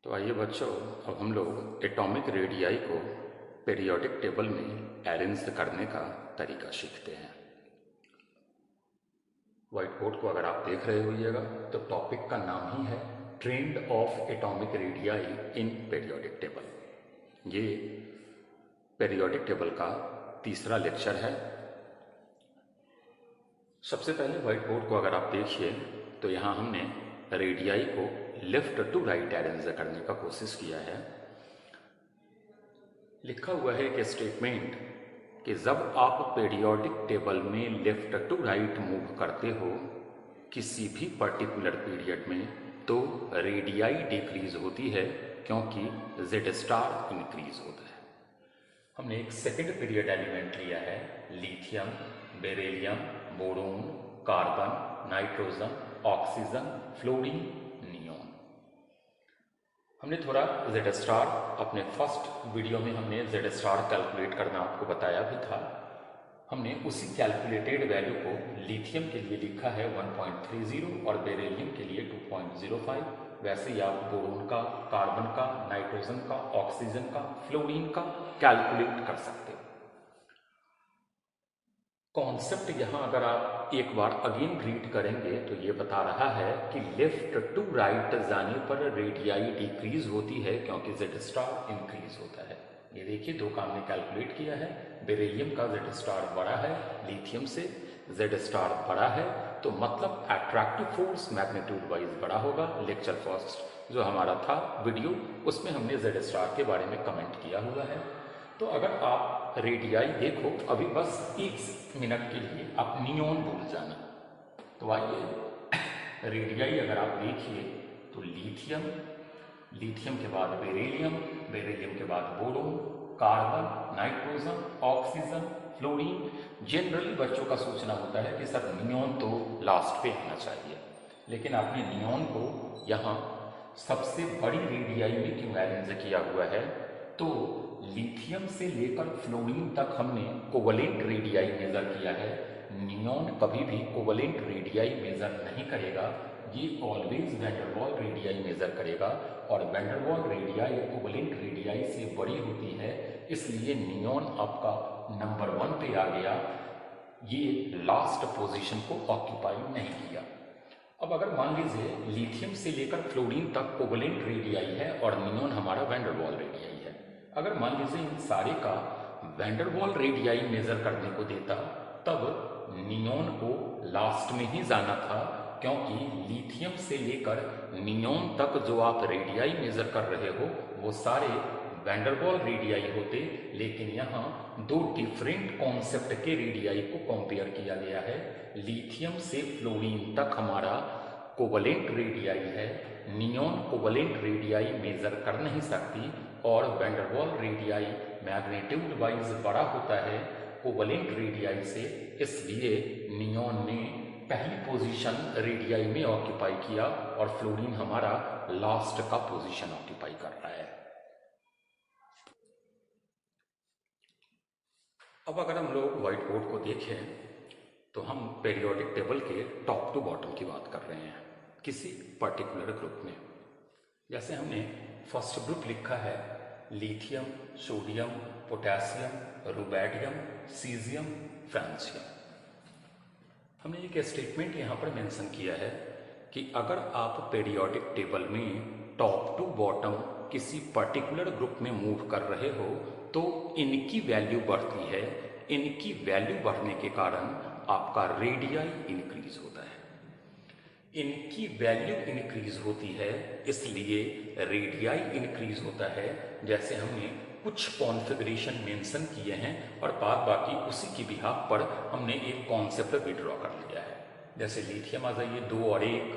तो आइए बच्चों, अब हम लोग एटॉमिक रेडियाई को पीरियोडिक टेबल में अरेंज करने का तरीका सीखते हैं। व्हाइट बोर्ड को अगर आप देख रहे होइएगा तो टॉपिक का नाम ही है trend of atomic radii in periodic table. ये पीरियोडिक टेबल का तीसरा लेक्चर है। सबसे पहले व्हाइट बोर्ड को अगर आप देखिए तो यहाँ हमने रेडियाई को लेफ्ट टू राइट अरेंज करने का कोशिश किया है। लिखा हुआ है कि स्टेटमेंट कि जब आप पीरियोडिक टेबल में लेफ्ट टू राइट मूव करते हो किसी भी पर्टिकुलर पीरियड में तो रेडियाई डिक्रीज होती है क्योंकि जेड स्टार इंक्रीज होता है। हमने एक सेकंड पीरियड एलिमेंट लिया है, lithium, beryllium, boron, carbon, nitrogen, oxygen, fluorine, neon. हमने थोड़ा जेड स्टार अपने फर्स्ट वीडियो में हमने जेड स्टार कैलकुलेट करना आपको बताया भी था। हमने उसी कैलकुलेटेड वैल्यू को लिथियम के लिए लिखा है 1.30 और बेरिलियम के लिए 2.05। वैसे ही आप बोरोन का, कार्बन का, नाइट्रोजन का, ऑक्सीजन का, फ्लोरीन का कैलकुलेट कर सकते हो। कॉन्सेप्ट यहाँ अगर आप एक बार अगेन रीड करेंगे तो ये बता रहा है कि लेफ्ट टू राइट जाने पर रेडियाई डिक्रीज होती है क्योंकि जेड स्टार इंक्रीज होता है। ये देखिए दो का हमने कैलकुलेट किया है। बेरिलियम का जेड स्टार बड़ा है, लिथियम से जेड स्टार बड़ा है, तो मतलब अट्रैक्टिव फोर्स मैग्नीट्यूड वाइज बड़ा होगा। लेक्चर फर्स्ट जो हमारा था वीडियो उसमें हमने जेड स्टार के बारे में कमेंट किया हुआ है। तो अगर आप रेडियाई देखो अभी बस 1 मिनट के लिए आप नियोन भूल जाना। तो आइए रेडियाई अगर आप देखिए तो लिथियम, लिथियम के बाद बेरिलियम, बेरिलियम के बाद boron, carbon, nitrogen, oxygen, fluorine. Generally बच्चों का सोचना होता है कि सर नियोन तो लास्ट पे आना चाहिए, लेकिन आपने नियोन को यहाँ सबसे बड़ी रेडियाई में क्यों अरेंज किया हुआ है? तो लिथियम से लेकर फ्लोरीन तक हमने कोवलेंट रेडियाई मेजर किया है। नियोन कभी भी कोवलेंट रेडियाई मेजर नहीं करेगा, ये ऑलवेज वैंडरवाल रेडियाई मेजर करेगा और वैंडरवाल रेडियाई कोवलेंट रेडियाई से बड़ी होती है, इसलिए नियोन आपका नंबर 1 पे आ गया। ये लास्ट पोजीशन को ऑक्यूपाई नहीं किया। अब अगर मान लीजिए लिथियम से लेकर फ्लोरीन तक कोवलेंट रेडियाई है और नियोन हमारा वैंडरवाल रेडियाई है। अगर मान लीजिए इन सारे का वैंडरवाल रेडियाई मेजर करने को देता तब नियोन को लास्ट में ही जाना था, क्योंकि लिथियम से लेकर नियोन तक जो आप रेडियाई मेजर कर रहे हो वो सारे वैंडरवाल रेडियाई होते, लेकिन यहाँ दो डिफरेंट कॉन्सेप्ट के रेडियाई को कंपेयर किया गया है। लिथियम से फ्लोरीन तक हमारा कोवलेंट रेडियाई है, नियोन कोवलेंट रेडियाई मेजर कर नहीं सकती और वैंडरवाल रेडियाई मैग्नीट्यूड वाइज बड़ा होता है कोवलेंट रेडियाई से, इसलिए नियोन ने पहली पोजीशन रेडियाई में ऑक्यूपाई किया और फ्लोरीन हमारा लास्ट का पोजीशन ऑक्यूपाई कर रहा है। अब अगर हम लोग व्हाइट बोर्ड को देखें तो हम पीरियोडिक टेबल के टॉप टू बॉटम की बात कर रहे हैं किसी पर्टिकुलर ग्रुप में। जैसे हमने फर्स्ट ग्रुप लिखा है lithium, sodium, potassium, rubidium, caesium, francium. हमने एक स्टेटमेंट यहाँ पर मेंशन किया है कि अगर आप पीरियोडिक टेबल में टॉप टू बॉटम किसी पर्टिकुलर ग्रुप में मूव कर रहे हो तो इनकी वैल्यू बढ़ती है। इनकी वैल्यू बढ़ने के कारण आपका रेडियाई इंक्रीज होता है। इनकी वैल्यू इंक्रीज होती है इसलिए रेडियाई इंक्रीज होता है। जैसे हमने कुछ कॉन्फ़िगरेशन मेंशन किए हैं और बाद बाकी उसी की बिहाफ पर हमने एक कॉन्सेप्ट भी ड्रॉ कर लिया है। जैसे लिथियम आ जाइए 2 और 1,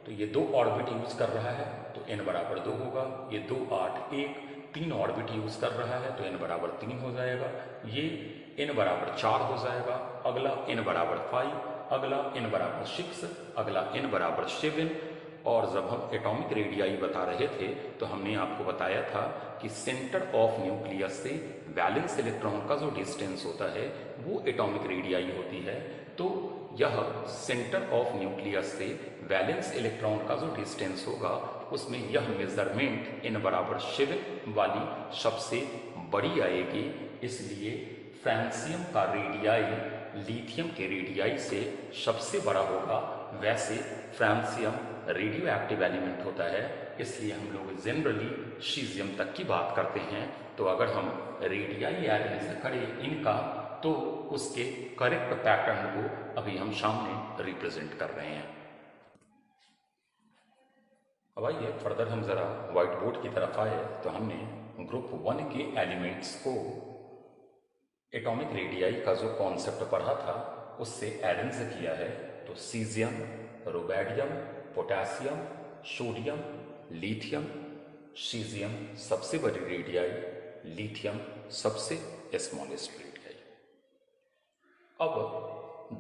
तो ये 2 ऑर्बिट यूज कर रहा है तो n बराबर 2 होगा। ये 2 8 1 3 ऑर्बिट यूज कर रहा है तो n बराबर 3 हो जाएगा। ये n बराबर 4 हो जाएगा। अगला n बराबर 5, अगला n बराबर 6, अगला n बराबर 7। और जब हम एटॉमिक रेडियाई बता रहे थे तो हमने आपको बताया था कि सेंटर ऑफ न्यूक्लियस से वैलेंस इलेक्ट्रॉन का जो डिस्टेंस होता है वो एटॉमिक रेडियाई होती है। तो यह सेंटर ऑफ न्यूक्लियस से वैलेंस इलेक्ट्रॉन का जो डिस्टेंस होगा उसमें यह मेजरमेंट n बराबर 7 वाली सबसे बड़ी आएगी, इसलिए फ्रांसियम का रेडियाई लिथियम के रेडियाई से सबसे बड़ा होगा। वैसे फ्रांसियम रेडियो एक्टिव एलिमेंट होता है, इसलिए हम लोग जनरली सीजियम तक की बात करते हैं। तो अगर हम रेडियाई एरेंज करें इनका तो उसके करेक्ट पैटर्न को अभी हम सामने रिप्रेजेंट कर रहे हैं। अब आइए फर्दर हम जरा व्हाइट बोर्ड की तरफ आए तो हमने ग्रुप 1 के एलिमेंट्स को एटॉमिक रेडियाई का जो कॉन्सेप्ट पढ़ा था उससे अरेंज किया है। तो caesium, rubidium, potassium, sodium, lithium. Caesium सबसे बड़ी रेडियाई, लिथियम सबसे स्मॉलेस्ट रेडियाई। अब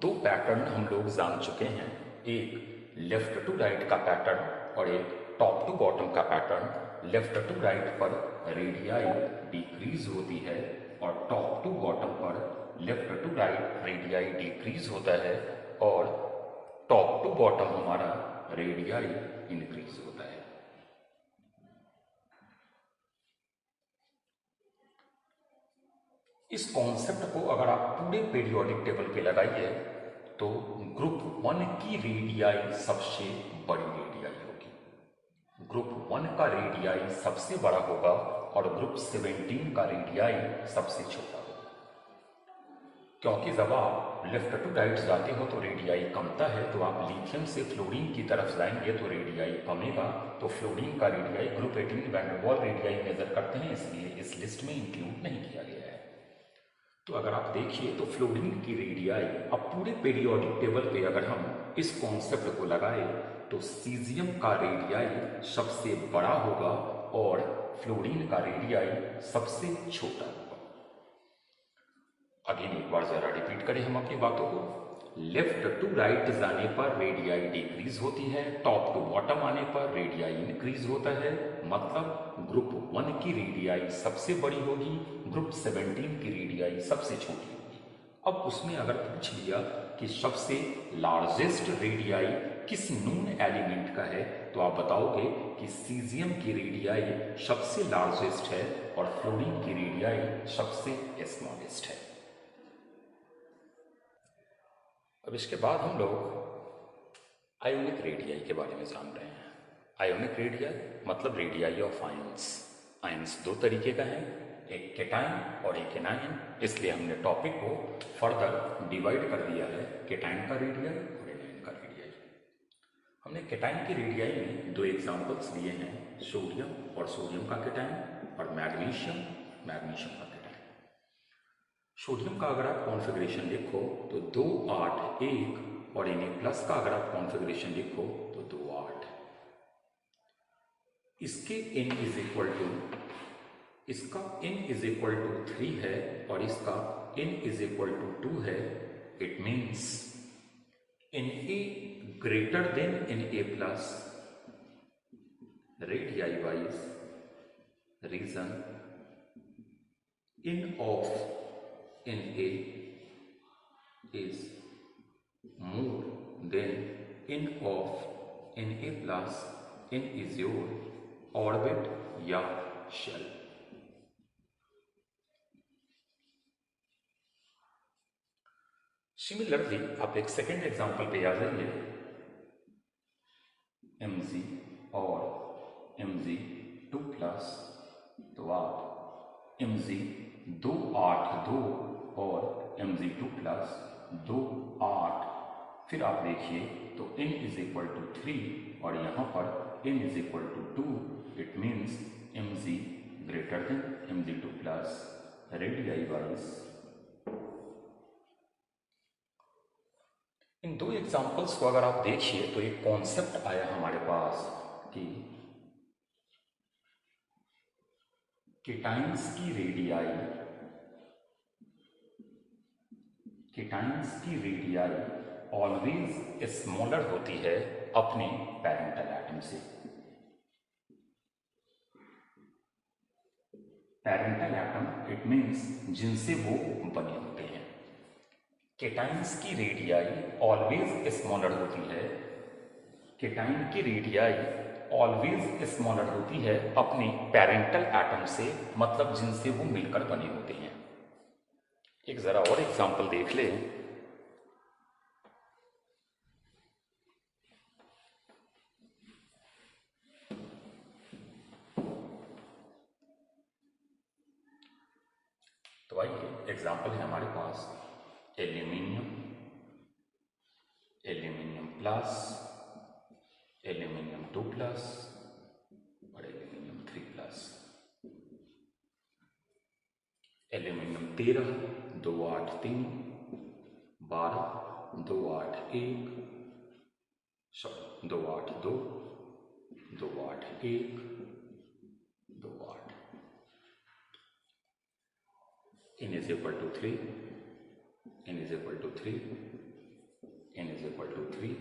दो पैटर्न हम लोग जान चुके हैं, एक लेफ्ट टू राइट का पैटर्न और एक टॉप टू बॉटम का पैटर्न। लेफ्ट टू राइट पर रेडियाई डिक्रीज होती है और टॉप टू बॉटम पर left to right radii decrease होता है और टॉप टू बॉटम हमारा रेडियाई इंक्रीज होता है। इस कॉन्सेप्ट को अगर आप पूरे पीरियोडिक टेबल पे लगाइए तो ग्रुप 1 की रेडियाई सबसे बड़ी रेडियाई होगी। ग्रुप 1 का रेडियाई सबसे बड़ा होगा और ग्रुप 17 का रेडियाई सबसे छोटा होगा, क्योंकि जब आप लेफ्ट टू राइट जाते हो तो रेडियाई कमता है, तो आप लिथियम से फ्लोरीन की तरफ जाएंगे तो रेडियाई कमेगा। तो फ्लोरीन का radii group 18 van der Waals radii measure करते हैं, इसलिए इस लिस्ट में इंक्लूड नहीं किया गया है। तो अगर आप देखिए तो फ्लोरीन की रेडियाई, अब पूरे पीरियोडिक टेबल पे अगर हम इस कॉन्सेप्ट को लगाए तो सीजियम का रेडियाई सबसे बड़ा होगा और फ्लोरीन का रेडियाई सबसे छोटा होगा। अगेन एक बार जरा रिपीट करें हम अपनी बातों को। लेफ्ट टू राइट जाने पर रेडियाई डिक्रीज होती है, टॉप टू बॉटम आने पर रेडियाई इंक्रीज होता है। मतलब ग्रुप 1 की रेडियाई सबसे बड़ी होगी, ग्रुप 17 की रेडियाई सबसे छोटी होगी। अब उसमें अगर पूछ लिया कि सबसे लार्जेस्ट रेडियाई किस नून एलिमेंट का है तो आप बताओगे कि सीजियम की रेडियाई सबसे लार्जेस्ट है और फ्लोरीन की रेडियाई सबसे स्मॉलेस्ट है। अब इसके बाद हम लोग आयोनिक रेडियाई के बारे में जान रहे हैं। आयोनिक रेडियाई मतलब रेडियाई ऑफ आयंस। आयंस दो तरीके का है, एक केटाइन और एक एनायन, इसलिए हमने टॉपिक को फर्दर डिवाइड कर दिया है, केटाइन का रेडियाई और एनायन का रेडियाई। हमने केटाइन की रेडियाई में दो एग्जाम्पल्स लिए हैं, सोडियम और सोडियम का केटाइन और मैग्नीशियम, मैग्नीशियम का केटाइन। सोडियम का अगर आप कॉन्फ़िगरेशन लिखो तो 2 8 1 और Na+ का अगर आप कॉन्फ़िगरेशन लिखो तो 2 8। इसके N इज इक्वल टू, इसका N इज इक्वल टू 3 है और इसका N इज इक्वल टू 2 है। It means Na greater than Na+, radii wise reason N of Na is more than N of Na+. N is your orbit या shell. Similarly आप एक second example पे आ जाइए, Mg और Mg2+, तो आप Mg 2 8 2 और Mg2+ 2 8, फिर आप देखिए तो N इज इक्वल टू 3 और यहाँ पर N is equal to 2। It means Mg greater than Mg2+ radii wise. इन दो एग्जाम्पल्स को अगर आप देखिए तो एक कॉन्सेप्ट आया हमारे पास कि केटाइंस की रेडियाई ऑलवेज स्मॉलर होती है अपने पेरेंटल एटम से। पेरेंटल एटम इट मीन्स जिनसे वो बने होते हैं। केटाइंस की रेडियाई ऑलवेज स्मॉलर होती है केटाइन की रेडियाई ऑलवेज स्मॉलर होती है अपने पेरेंटल एटम से, मतलब जिनसे वो मिलकर बने होते हैं। एक जरा और एग्जांपल देख ले। तो आइए एग्जांपल है हमारे पास aluminium, aluminium plus, aluminium 2 plus और aluminium 3 plus. Aluminium 13, 2 8 3, 12, 2 8 1, 2 8 2, 2 8 1, 2 8। n is equal to 3, n is equal to 3, n is equal to 3,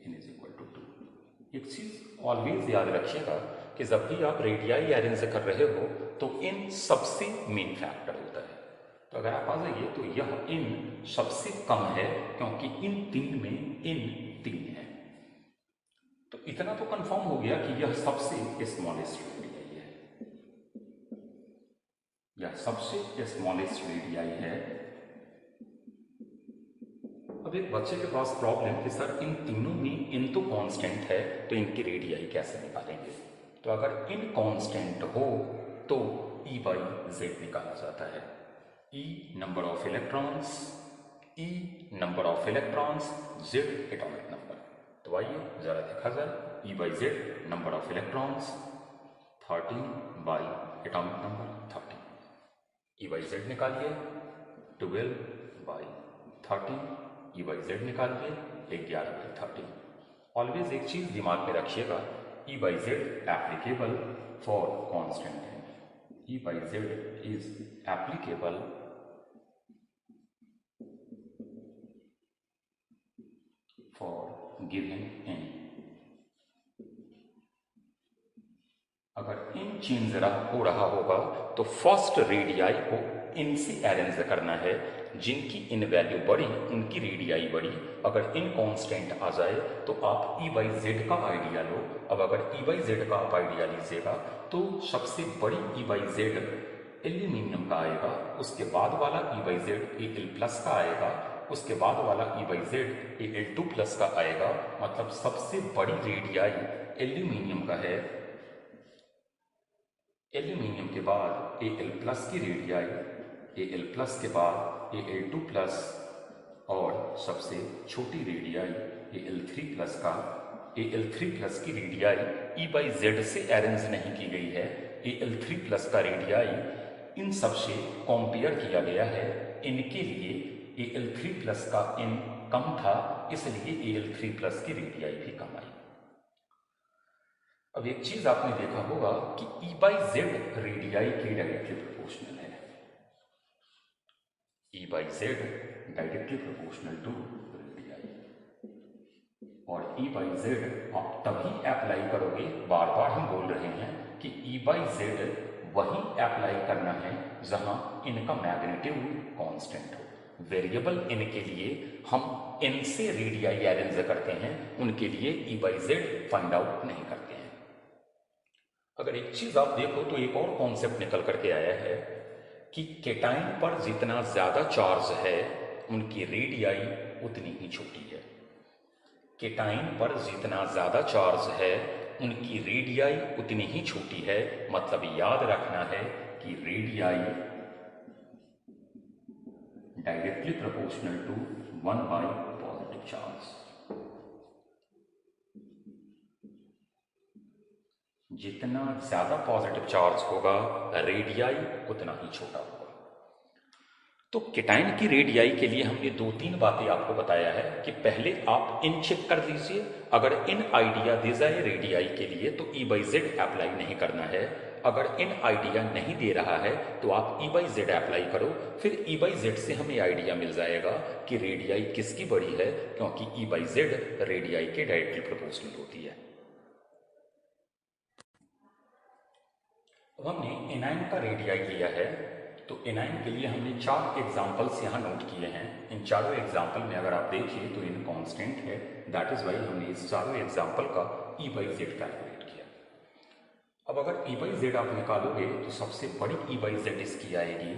n is equal to 2। एक चीज ऑलवेज याद रखिएगा कि जब भी आप रेडियाई अरेंज कर रहे हो तो इन सबसे मेन फैक्टर होता है। तो अगर आप आ जाइए तो यह इन सबसे कम है क्योंकि इन 3 में इन 3 है। तो इतना तो कंफर्म हो गया कि यह सबसे स्मॉलेस्ट रेडियाई है, यह सबसे स्मॉलेस्ट रेडियाई है। अब एक बच्चे के पास प्रॉब्लम कि सर इन तीनों में इन तो कांस्टेंट है तो इनकी रेडियाई कैसे निकालेंगे। तो अगर इन कांस्टेंट हो तो E बाई जेड निकाला जाता है। E number of electrons, E number of electrons, Z atomic number. तो आइए जरा देखा जाए। E by Z number of electrons 13 by atomic number 13। E by Z निकालिए 12 बाई 13, E बाई जेड निकालिए 11 बाई 13। ऑलवेज एक चीज दिमाग में रखिएगा, E by Z applicable for constant है। E by Z is applicable for given n। अगर इन change हो रहा होगा तो फर्स्ट रेडियाई को इनसे अरेंज करना है, जिनकी इन वैल्यू बढ़ी उनकी रेडियाई बढ़ी। अगर इन कांस्टेंट आ जाए तो आप E बाई जेड का आइडिया लो। अब अगर E बाई जेड का आप आइडिया लीजिएगा तो सबसे बड़ी E बाई जेड एल्यूमिनियम का आएगा, उसके बाद वाला E by Z Al plus का आएगा, उसके बाद वाला E by Z Al2 plus का आएगा। मतलब सबसे बड़ी रेडियाई एल्यूमिनियम का है। एल्यूमिनियम के बाद Al प्लस की रेडियाई, Al प्लस के बाद Al2 प्लस और सबसे छोटी रेडियाई Al3 प्लस का। Al3 प्लस की रेडियाई E बाई जेड से अरेंज नहीं की गई है। Al3 प्लस का रेडियाई इन सबसे कंपेयर किया गया है। इनके लिए Al3 प्लस का इन कम था, इसलिए Al3 प्लस की रेडियाई भी कम आई। अब एक चीज आपने देखा होगा कि E बाई जेड रेडियाई के डायरेक्टली प्रोपोर्शनल है। E by Z directly proportional to radii. और E बाई जेड आप तभी अप्लाई करोगे, बार बार हम बोल रहे हैं कि E बाई जेड वहीं अप्लाई करना है जहां इनका मैग्नीट्यूड कांस्टेंट हो। वेरिएबल इन के लिए हम इन से रेडियाई अरेंज करते हैं, उनके लिए E by Z find out नहीं करते हैं। अगर एक चीज आप देखो तो एक और कॉन्सेप्ट निकल करके आया है कि केटाइन पर जितना ज्यादा चार्ज है उनकी रेडियाई उतनी ही छोटी है। केटाइन पर जितना ज्यादा चार्ज है उनकी रेडियाई उतनी ही छोटी है। मतलब याद रखना है कि radii directly proportional to 1 by positive charge. जितना ज्यादा पॉजिटिव चार्ज होगा रेडियाई उतना ही छोटा होगा। तो केटाइन की रेडियाई के लिए हमने 2-3 बातें आपको बताया है कि पहले आप इन चेक कर दीजिए। अगर इन आइडिया दे जाए रेडियाई के लिए तो E बाई जेड अप्लाई नहीं करना है। अगर इन आइडिया नहीं दे रहा है तो आप E बाई जेड अप्लाई करो, फिर E बाई जेड से हमें आइडिया मिल जाएगा कि रेडियाई किसकी बड़ी है, क्योंकि E बाई जेड रेडियाई के डायरेक्टली प्रोपोर्शनल होती है। अब हमने एनाइन का रेडियाई लिया है तो एनाइन के लिए हमने 4 एग्जाम्पल्स यहाँ नोट किए हैं। इन चारों एग्जाम्पल में अगर आप देखिए तो इन कांस्टेंट है, दैट इज वाई हमने इस चारों एग्जाम्पल का E बाई जेड कैलकुलेट किया। अब अगर E बाई जेड आप निकालोगे तो सबसे बड़ी E बाई जेड इसकी आएगी,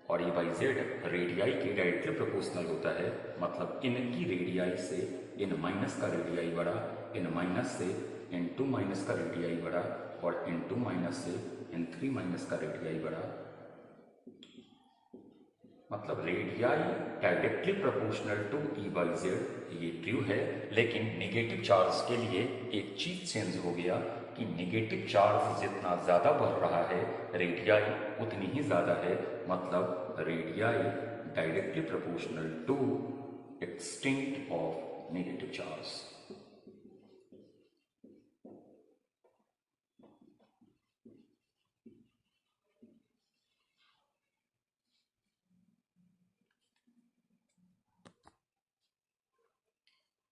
और E बाई जेड रेडियाई के डायरेक्टली प्रोपोर्शनल होता है, मतलब इनकी रेडियाई से इन माइनस का रेडियाई बड़ा, इन माइनस से इन 2 माइनस का रेडियाई बड़ा, और इन 2 माइनस से इन 3 माइनस का रेडियाई बड़ा। मतलब radii directly proportional to E by Z, ये ट्रू है। लेकिन नेगेटिव चार्ज के लिए एक चीज चेंज हो गया कि नेगेटिव चार्ज जितना ज्यादा बढ़ रहा है रेडियाई उतनी ही ज्यादा है, मतलब radii directly proportional to extent of negative charge.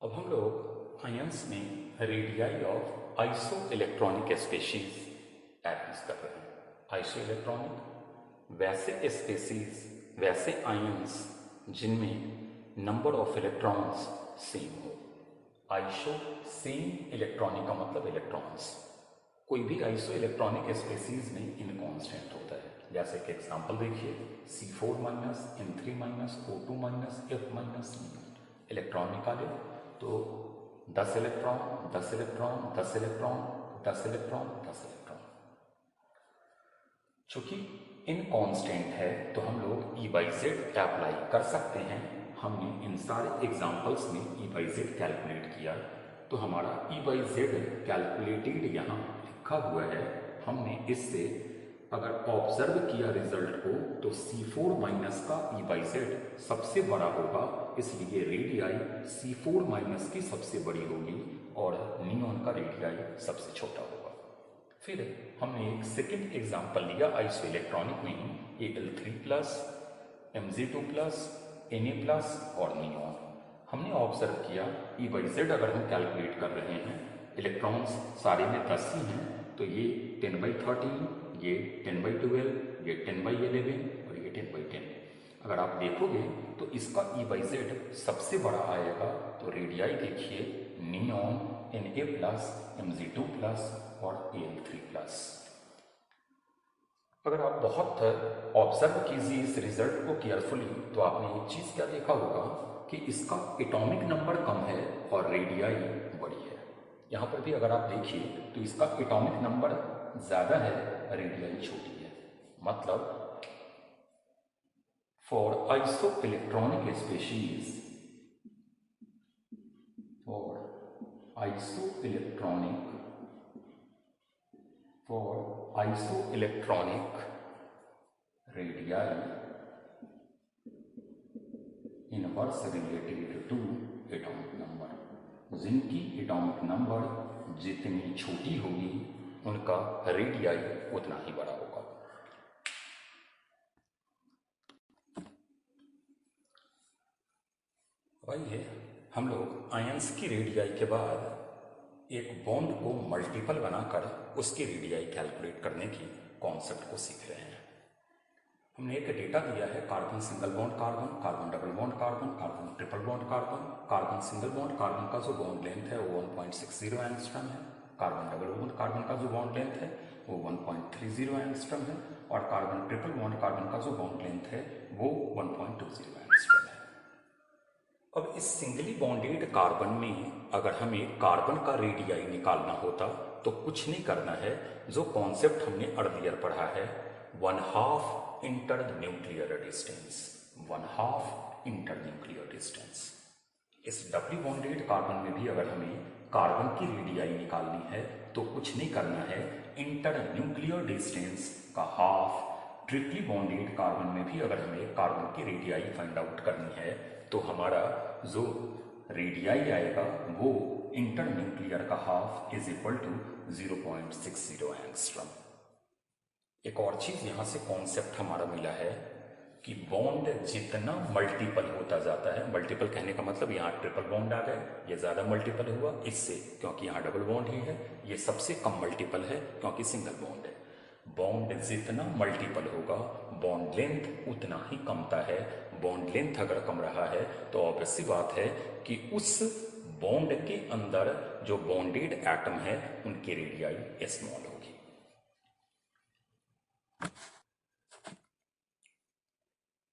अब हम लोग आयंस में radii of isoelectronic species analyse कर रहे हैं। आइसो इलेक्ट्रॉनिक वैसे स्पेशीज, वैसे आयंस जिनमें नंबर ऑफ इलेक्ट्रॉन्स सेम हो। आइसो सेम इलेक्ट्रॉनिक का मतलब इलेक्ट्रॉन्स। कोई भी आइसो इलेक्ट्रॉनिक स्पेशीज में इनकांस्टेंट होता है। जैसे कि एग्जांपल देखिए, C4 minus, N3 minus, O2 minus, F minus. Electron निकाले तो 10 electron, 10 electron, 10 electron, 10 electron, 10 electron. चूंकि इन कांस्टेंट है तो हम लोग E बाई जेड अप्लाई कर सकते हैं। हमने इन सारे एग्जांपल्स में E बाई जेड कैलकुलेट किया, तो हमारा E बाई जेड कैलकुलेटेड यहाँ लिखा हुआ है। हमने इससे अगर ऑब्जर्व किया रिजल्ट को तो C4 माइनस का E बाई जेड सबसे बड़ा होगा, इसलिए रेडियाई C4 माइनस की सबसे बड़ी होगी और नियॉन का रेडियाई सबसे छोटा होगा। फिर हमने एक सेकेंड एग्जांपल लिया आइसो इलेक्ट्रॉनिक में ही, Al3 plus, Mg2 plus, Na plus और नियॉन। हमने ऑब्जर्व किया E बाई जेड अगर हम कैलकुलेट कर रहे हैं, इलेक्ट्रॉन्स सारे में 10 ही हैं, तो ये 10/13, ये 10/12, ये 10/11 और ये 10/10। अगर आप देखोगे तो इसका E बाई जेड सबसे बड़ा आएगा। तो रेडियाई देखिए, neon Na plus, Mg2 plus और Al3 प्लस। अगर आप बहुत ऑब्जर्व कीजिए इस रिजल्ट को केयरफुली, तो आपने एक चीज क्या देखा होगा कि इसका एटॉमिक नंबर कम है और रेडियाई बड़ी है। यहाँ पर भी अगर आप देखिए तो इसका एटॉमिक नंबर ज्यादा है, रेडियाई छोटी है। मतलब for isoelectronic species, for isoelectronic radii inverse related to atomic number. जिनकी एटॉमिक नंबर जितनी छोटी होगी उनका रेडियाई उतना ही बड़ा होगा। आइए हम लोग आयंस की रेडियाई के बाद एक बॉन्ड को मल्टीपल बनाकर उसकी रेडियाई कैलकुलेट करने की कॉन्सेप्ट को सीख रहे हैं। हमने एक डेटा दिया है, carbon single bond carbon, carbon double bond carbon, carbon triple bond carbon. Carbon single bond carbon का जो बॉन्ड लेंथ है वो 1.60 एंगस्ट्रॉम है। कार्बन डबल बॉन्ड कार्बन का जो बॉन्ड लेंथ है वो 1.30 एंगस्ट्रॉम है, और कार्बन ट्रिपल बॉन्ड कार्बन का जो बॉन्ड लेंथ है वो 1.20 एंगस्ट्रॉम है। अब इस सिंगली बॉन्डेड कार्बन में अगर हमें कार्बन का रेडियाई निकालना होता तो कुछ नहीं करना है। जो कॉन्सेप्ट हमने अर्लियर पढ़ा है, 1/2 इंटरन्यूक्लियर डिस्टेंस, 1/2 इंटरन्यूक्लियर डिस्टेंस। इस डबली बॉन्डेड कार्बन में भी अगर हमें कार्बन की रेडियाई निकालनी है तो कुछ नहीं करना है, इंटरन्यूक्लियर डिस्टेंस का हाफ। ट्रिपली बॉन्डेड कार्बन में भी अगर हमें कार्बन की रेडियाई फाइंड आउट करनी है तो हमारा जो रेडियाई आएगा वो इंटरन्यूक्लियर का half is equal to 0.60 angstrom. एक और चीज यहां से कॉन्सेप्ट हमारा मिला है कि बॉन्ड जितना मल्टीपल होता जाता है, मल्टीपल कहने का मतलब यहाँ ट्रिपल बॉन्ड आ गए, ये ज्यादा मल्टीपल हुआ इससे, क्योंकि यहाँ डबल बॉन्ड ही है। ये सबसे कम मल्टीपल है क्योंकि सिंगल बॉन्ड है। बॉन्ड जितना मल्टीपल होगा बॉन्ड लेंथ उतना ही कमता है। बॉन्ड लेंथ अगर कम रहा है तो ऑब्वियस सी बात है कि उस बॉन्ड के अंदर जो बॉन्डेड एटम है उनकी रेडियाई स्मॉल होगी।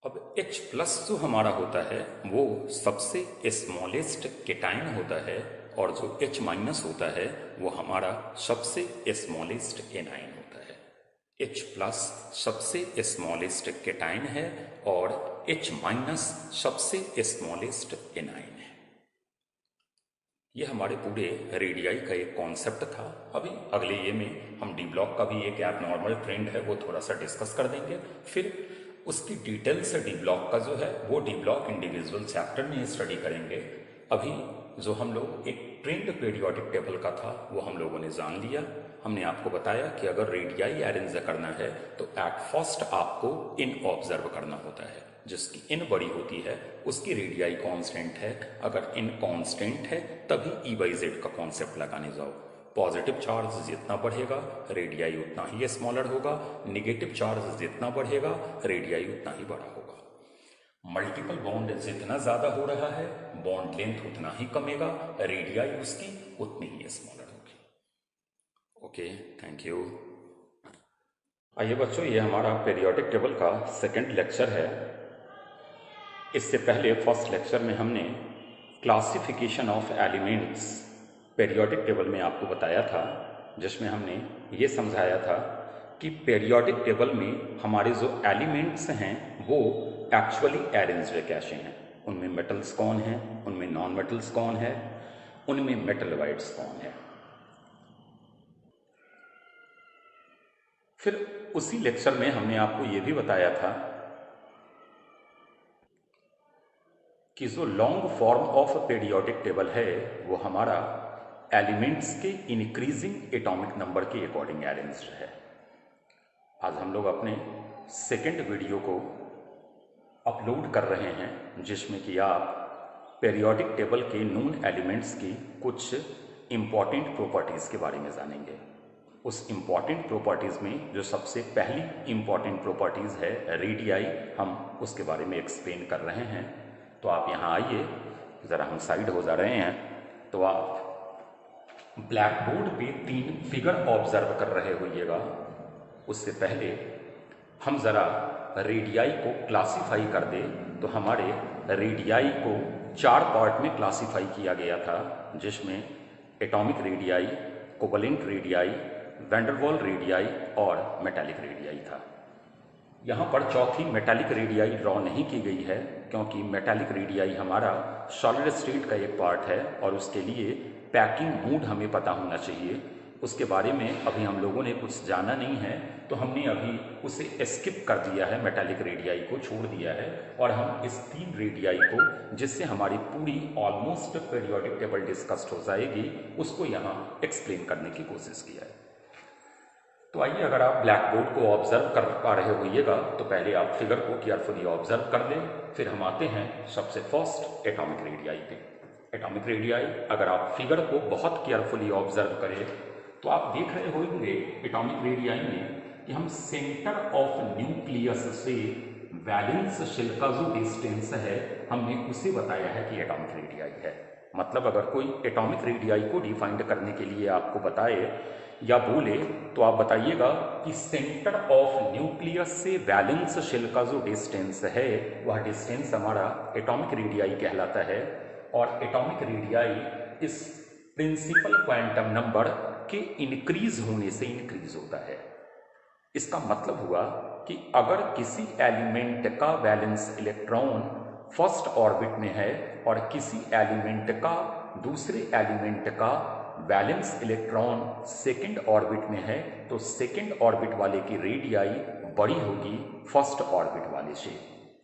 अब H+ जो हमारा होता है वो सबसे स्मॉलेस्ट केटाइन होता है, और जो H- होता है वो हमारा सबसे स्मॉलेस्ट एनाइन होता है। H+ सबसे स्मॉलेस्ट केटाइन है और H- सबसे स्मॉलेस्ट एनाइन है। ये हमारे पूरे रेडियाई का एक कॉन्सेप्ट था। अभी अगले ये में हम डी ब्लॉक का भी एक एबनॉर्मल ट्रेंड है वो थोड़ा सा डिस्कस कर देंगे। फिर उसकी डिटेल से डी ब्लॉक का जो है वो डी ब्लॉक इंडिविजुअल चैप्टर में स्टडी करेंगे। अभी जो हम लोग एक ट्रेंड पीरियोडिक टेबल का था वो हम लोगों ने जान लिया। हमने आपको बताया कि अगर रेडियाई अरेंज करना है तो एट फर्स्ट आपको इन ऑब्जर्व करना होता है। जिसकी इन बड़ी होती है उसकी रेडियाई कांस्टेंट है। अगर इन कांस्टेंट है तभी E/Z का कॉन्सेप्ट लगाने जाओ। पॉजिटिव चार्ज जितना बढ़ेगा रेडियाई उतना ही स्मॉलर होगा, नेगेटिव चार्ज जितना बढ़ेगा रेडियाई उतना ही बड़ा होगा। मल्टीपल बॉन्ड जितना ज्यादा हो रहा है बॉन्ड लेंथ उतना ही कमेगा, रेडियाई उसकी उतनी ही स्मॉलर होगी। Okay, thank you. आइए बच्चों, ये हमारा पीरियोडिक टेबल का सेकंड लेक्चर है। इससे पहले फर्स्ट लेक्चर में हमने classification of elements periodic table में आपको बताया था, जिसमें हमने ये समझाया था कि पीरियोडिक टेबल में हमारे जो एलिमेंट्स हैं वो एक्चुअली अरेंज्ड कैसे हैं। उनमें मेटल्स कौन हैं, उनमें नॉन मेटल्स कौन है, उनमें मेटलवाइड्स कौन है। फिर उसी लेक्चर में हमने आपको ये भी बताया था कि जो long form of periodic table है वो हमारा एलिमेंट्स के इंक्रीजिंग एटॉमिक नंबर के अकॉर्डिंग अरेंज्ड है। आज हम लोग अपने सेकेंड वीडियो को अपलोड कर रहे हैं जिसमें कि आप पीरियोडिक टेबल के नोन एलिमेंट्स की कुछ इम्पॉर्टेंट प्रॉपर्टीज़ के बारे में जानेंगे। उस इम्पॉर्टेंट प्रॉपर्टीज़ में जो सबसे पहली इम्पॉर्टेंट प्रॉपर्टीज़ है रेडियाई, हम उसके बारे में एक्सप्लेन कर रहे हैं। तो आप यहाँ आइए, ज़रा हम साइड हो जा रहे हैं। तो आप ब्लैक बोर्ड पे 3 फिगर ऑब्जर्व कर रहे होइएगा। उससे पहले हम ज़रा रेडियाई को क्लासीफाई कर दे। तो हमारे रेडियाई को 4 पार्ट में क्लासीफाई किया गया था, जिसमें atomic radii, covalent radii, van der Waal radii और मेटालिक रेडियाई था। यहाँ पर चौथी मेटालिक रेडियाई ड्रॉ नहीं की गई है क्योंकि मेटालिक रेडियाई हमारा सॉलिड स्टेट का एक पार्ट है और उसके लिए पैकिंग मोड हमें पता होना चाहिए। उसके बारे में अभी हम लोगों ने कुछ जाना नहीं है, तो हमने अभी उसे स्किप कर दिया है, मेटालिक रेडियाई को छोड़ दिया है और हम इस 3 रेडियाई को, जिससे हमारी पूरी ऑलमोस्ट पीरियोडिक टेबल डिस्कस्ड हो जाएगी, उसको यहाँ एक्सप्लेन करने की कोशिश किया है। तो आइए, अगर आप ब्लैक बोर्ड को ऑब्जर्व कर पा रहे होइएगा तो पहले आप फिगर को केयरफुली ऑब्जर्व कर लें। फिर हम आते हैं सबसे फर्स्ट एटॉमिक रेडियाई पे। एटॉमिक रेडियाई, अगर आप फिगर को बहुत केयरफुली ऑब्जर्व करें तो आप देख रहे होंगे एटॉमिक रेडियाई में कि हम सेंटर ऑफ न्यूक्लियस से वैलेंस शेल का जो डिस्टेंस है हमने उसे बताया है कि एटॉमिक रेडियाई है। मतलब अगर कोई एटॉमिक रेडियाई को डिफाइंड करने के लिए आपको बताए या बोले तो आप बताइएगा कि सेंटर ऑफ न्यूक्लियस से वैलेंस शेल का जो डिस्टेंस है वह डिस्टेंस हमारा एटॉमिक रेडियाई कहलाता है। और एटॉमिक रेडियाई इस प्रिंसिपल क्वांटम नंबर के इंक्रीज होने से इंक्रीज होता है। इसका मतलब हुआ कि अगर किसी एलिमेंट का वैलेंस इलेक्ट्रॉन फर्स्ट ऑर्बिट में है और किसी एलिमेंट का दूसरे एलिमेंट का वैलेंस इलेक्ट्रॉन सेकंड ऑर्बिट में है तो सेकंड ऑर्बिट वाले की रेडियाई बड़ी होगी फर्स्ट ऑर्बिट वाले से,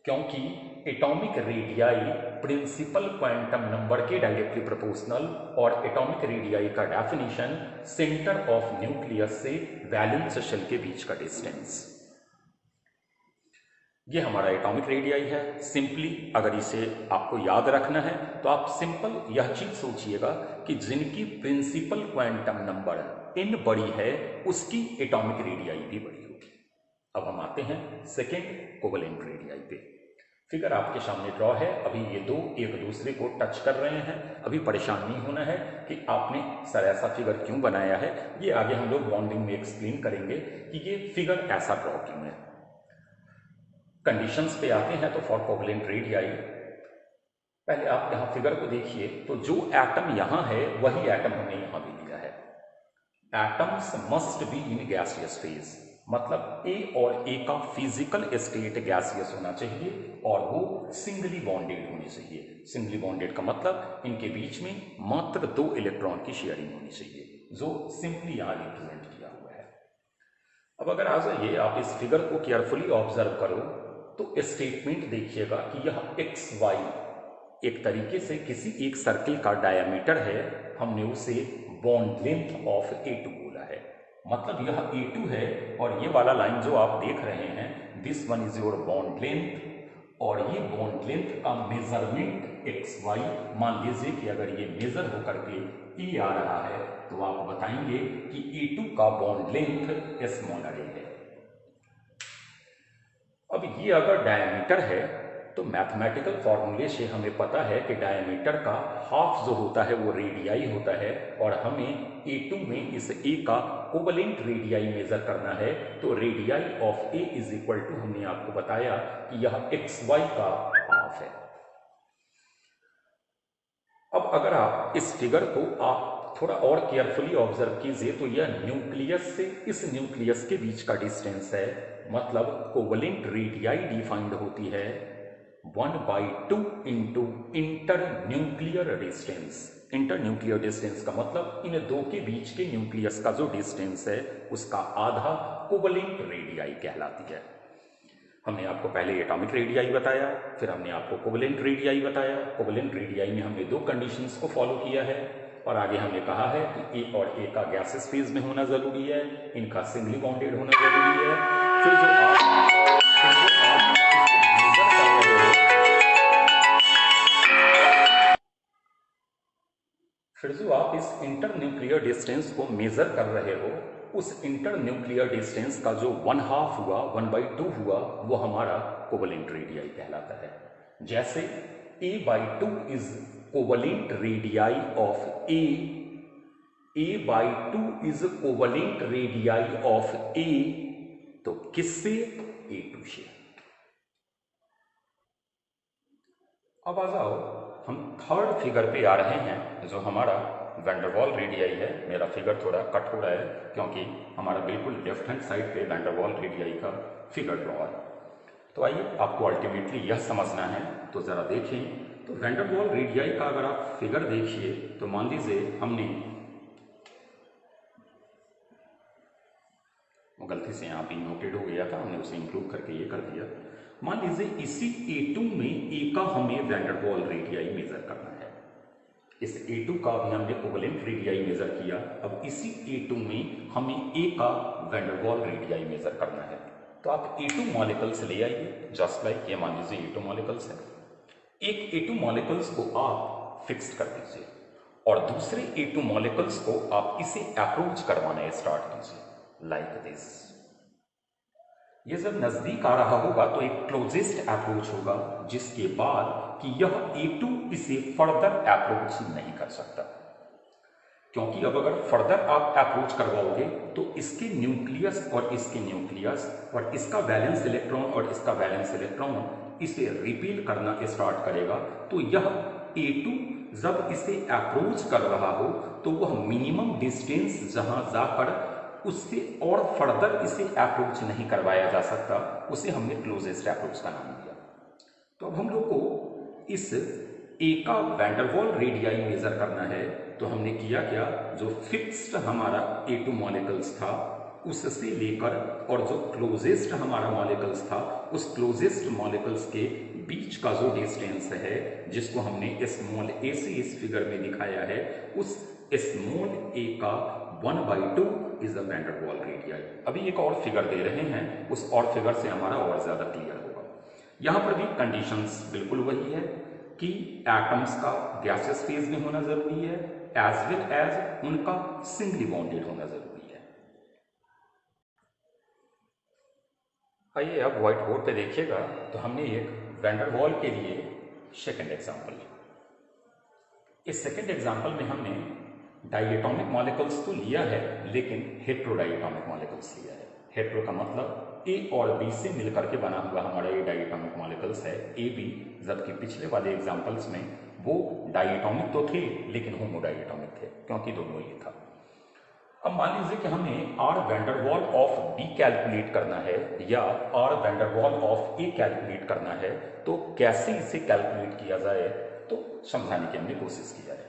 क्योंकि atomic radii principal quantum number के डायरेक्टली प्रोपोर्शनल और एटॉमिक रेडियाई का डेफिनेशन सेंटर ऑफ न्यूक्लियस से वैलेंस शेल के बीच का डिस्टेंस। ये हमारा एटॉमिक रेडियाई है। सिंपली अगर इसे आपको याद रखना है तो आप सिंपल यह चीज सोचिएगा कि जिनकी प्रिंसिपल क्वांटम नंबर n बड़ी है उसकी एटॉमिक रेडियाई भी बड़ी होगी। अब हम आते हैं सेकेंड कोवेलेंट रेडियाई पे। फिगर आपके सामने ड्रॉ है। अभी ये दो एक दूसरे को टच कर रहे हैं। अभी परेशान नहीं होना है कि आपने सर ऐसा फिगर क्यों बनाया है, ये आगे हम लोग बॉन्डिंग में एक्सप्लेन करेंगे कि ये फिगर ऐसा ड्रॉ क्यों है। कंडीशंस पे आते हैं तो फॉर कोवेलेंट रेडियाई पहले आप यहाँ फिगर को देखिए तो जो एटम यहाँ है वही एटम हमने यहाँ भी लिया है। Atoms must be in gaseous phase, मतलब ए और ए का फिजिकल स्टेट गैसियस होना चाहिए और वो सिंगली बॉन्डेड होनी चाहिए। सिंगली बॉन्डेड का मतलब इनके बीच में मात्र 2 इलेक्ट्रॉन की शेयरिंग होनी चाहिए, जो सिंपली यहाँ रिप्रेजेंट किया हुआ है। अब अगर आ जाइए आप इस फिगर को केयरफुली ऑब्जर्व करो तो स्टेटमेंट देखिएगा कि यह एक्स वाई एक तरीके से किसी एक सर्किल का डायमीटर है। हमने उसे बॉन्ड लेंथ ऑफ A2 बोला है, मतलब यह A2 है और ये वाला लाइन जो आप देख रहे हैं this one is your bond length और ये बॉन्ड लेंथ का मेजरमेंट XY। मान लीजिए कि अगर ये मेजर होकर के E आ रहा है तो आप बताएंगे कि A2 का बॉन्ड लेंथ स्मॉलर A है। अब ये अगर डायमीटर है तो मैथमेटिकल फॉर्मूले से हमें पता है कि डायमीटर का हाफ जो होता है वो रेडियाई होता है और हमें A2 में इस A का कोवेलेंट रेडियाई मेजर करना है। तो radii of A is equal to हमने आपको बताया कि यह XY का हाफ है। अब अगर आप इस फिगर को आप थोड़ा और केयरफुली ऑब्जर्व कीजिए तो यह न्यूक्लियस से इस न्यूक्लियस के बीच का डिस्टेंस है, मतलब कोवेलेंट रेडियाई डिफाइंड होती है 1/2 into inter nuclear distance. Inter nuclear distance का मतलब इन दो के बीच के न्यूक्लियस का जो डिस्टेंस है उसका आधा कोवेलेंट रेडियाई कहलाती है। हमने आपको पहले एटॉमिक रेडियाई बताया, फिर हमने आपको कोवेलेंट रेडियाई बताया। कोवेलेंट रेडियाई में हमने 2 कंडीशंस को फॉलो किया है और आगे हमने कहा है कि ए और ए का गैसेस फेज में होना जरूरी है, इनका सिंगली बॉन्डेड होना जरूरी है। फिर जो आप इस इंटर न्यूक्लियर डिस्टेंस को मेजर कर रहे हो, उस इंटर न्यूक्लियर डिस्टेंस का जो 1/2 हुआ 1/2 हुआ वो हमारा कोवेलेंट रेडियाई कहलाता है। जैसे A/2 is covalent radii of A/2 is covalent radii of A, तो किससे? A2 से। अब आ जाओ हम थर्ड फिगर पे आ रहे हैं जो हमारा वैन डर वाल रेडियाई है। मेरा फिगर थोड़ा कट हो रहा है क्योंकि हमारा बिल्कुल लेफ्ट हैंड साइड पे वैन डर वाल रेडियाई का फिगर ड्रॉ है। तो आइए आपको अल्टीमेटली यह समझना है तो ज़रा देखें। तो वैन डर वाल रेडियाई का अगर आप फिगर देखिए तो मान लीजिए हमने वो गलती से यहाँ पे नोटेड हो गया था, हमने उसे इंक्लूड करके ये कर दिया। मान लीजिए इसी A2 में A का हमें वैन डर वाल रेडियाई मेजर करना है। इस A2 का भी हमने कोवेलेंट रेडियाई मेजर किया। अब इसी A2 में हमें A का वैन डर वाल रेडियाई मेजर करना है। तो आप A2 मॉलिक्यूल्स ले आइए, जस्ट लाइक ये मान लीजिए A2 मॉलिक्यूल्स है। एक A2 मॉलिक्यूल्स को आप फिक्स कर दीजिए और दूसरे A2 मॉलिक्यूल्स को आप इसे अप्रोच करवाना स्टार्ट कीजिए लाइक दिस। ये जब नजदीक आ रहा होगा तो एक क्लोजेस्ट अप्रोच होगा, जिसके बाद कि यह A2 इसे फर्दर अप्रोच नहीं कर सकता, क्योंकि अब अगर फर्दर आप अप्रोच करवाओगे तो इसके न्यूक्लियस और इसके न्यूक्लियस और इसका वैलेंस इलेक्ट्रॉन और इसका वैलेंस इलेक्ट्रॉन इसे रिपील करना स्टार्ट करेगा। तो यह A2 जब इसे अप्रोच कर रहा हो तो वह मिनिमम डिस्टेंस जहां जाकर उससे और फर्दर इसे अप्रोच नहीं करवाया जा सकता, उसे हमने क्लोजेस्ट अप्रोच का नाम दिया। तो अब हम लोग को इस A का वैन डर वाल रेडियाई मेजर करना है। तो हमने किया क्या, जो फिक्स्ड हमारा A2 मॉलिक्यूल्स था उससे लेकर और जो क्लोजेस्ट हमारा मॉलिक्यूल्स था उस क्लोजेस्ट मॉलिक्यूल्स के बीच का जो डिस्टेंस है, जिसको हमने स्मॉल a से इस फिगर में दिखाया है, उस स्मॉल a का 1/2 इज द वैन डर वाल रेडियाई। अभी एक और फिगर दे रहे हैं, उस और फिगर से हमारा और ज्यादा क्लियर होगा। यहां पर भी कंडीशंस बिल्कुल वही है कि एटम्स का गैसियस फेज में होना जरूरी है, एज वेल एज उनका सिंगली बॉन्डेड होना जरूरी है। आइए अब व्हाइट बोर्ड पे देखिएगा तो हमने एक वैन डेर वाल के लिए सेकंड एग्जाम्पल। इस सेकंड एग्जाम्पल में हमने डाइएटॉमिक मॉलिक्यूल्स तो लिया है लेकिन हेट्रोडाइएटॉमिक मॉलिक्यूल्स लिया है। हेट्रो का मतलब ए और बी से मिलकर के बना हुआ हमारा ये डाइएटॉमिक मॉलिक्यूल्स है ए बी, जबकि पिछले वाले एग्जाम्पल्स में वो डाइएटॉमिक तो थे लेकिन होमोडाइएटॉमिक थे क्योंकि दोनों ही था। अब मान लीजिए कि हमें R van der Waal of B calculate करना है या R van der Waal of A calculate करना है, तो कैसे इसे कैलकुलेट किया जाए तो समझाने की हमने कोशिश किया है।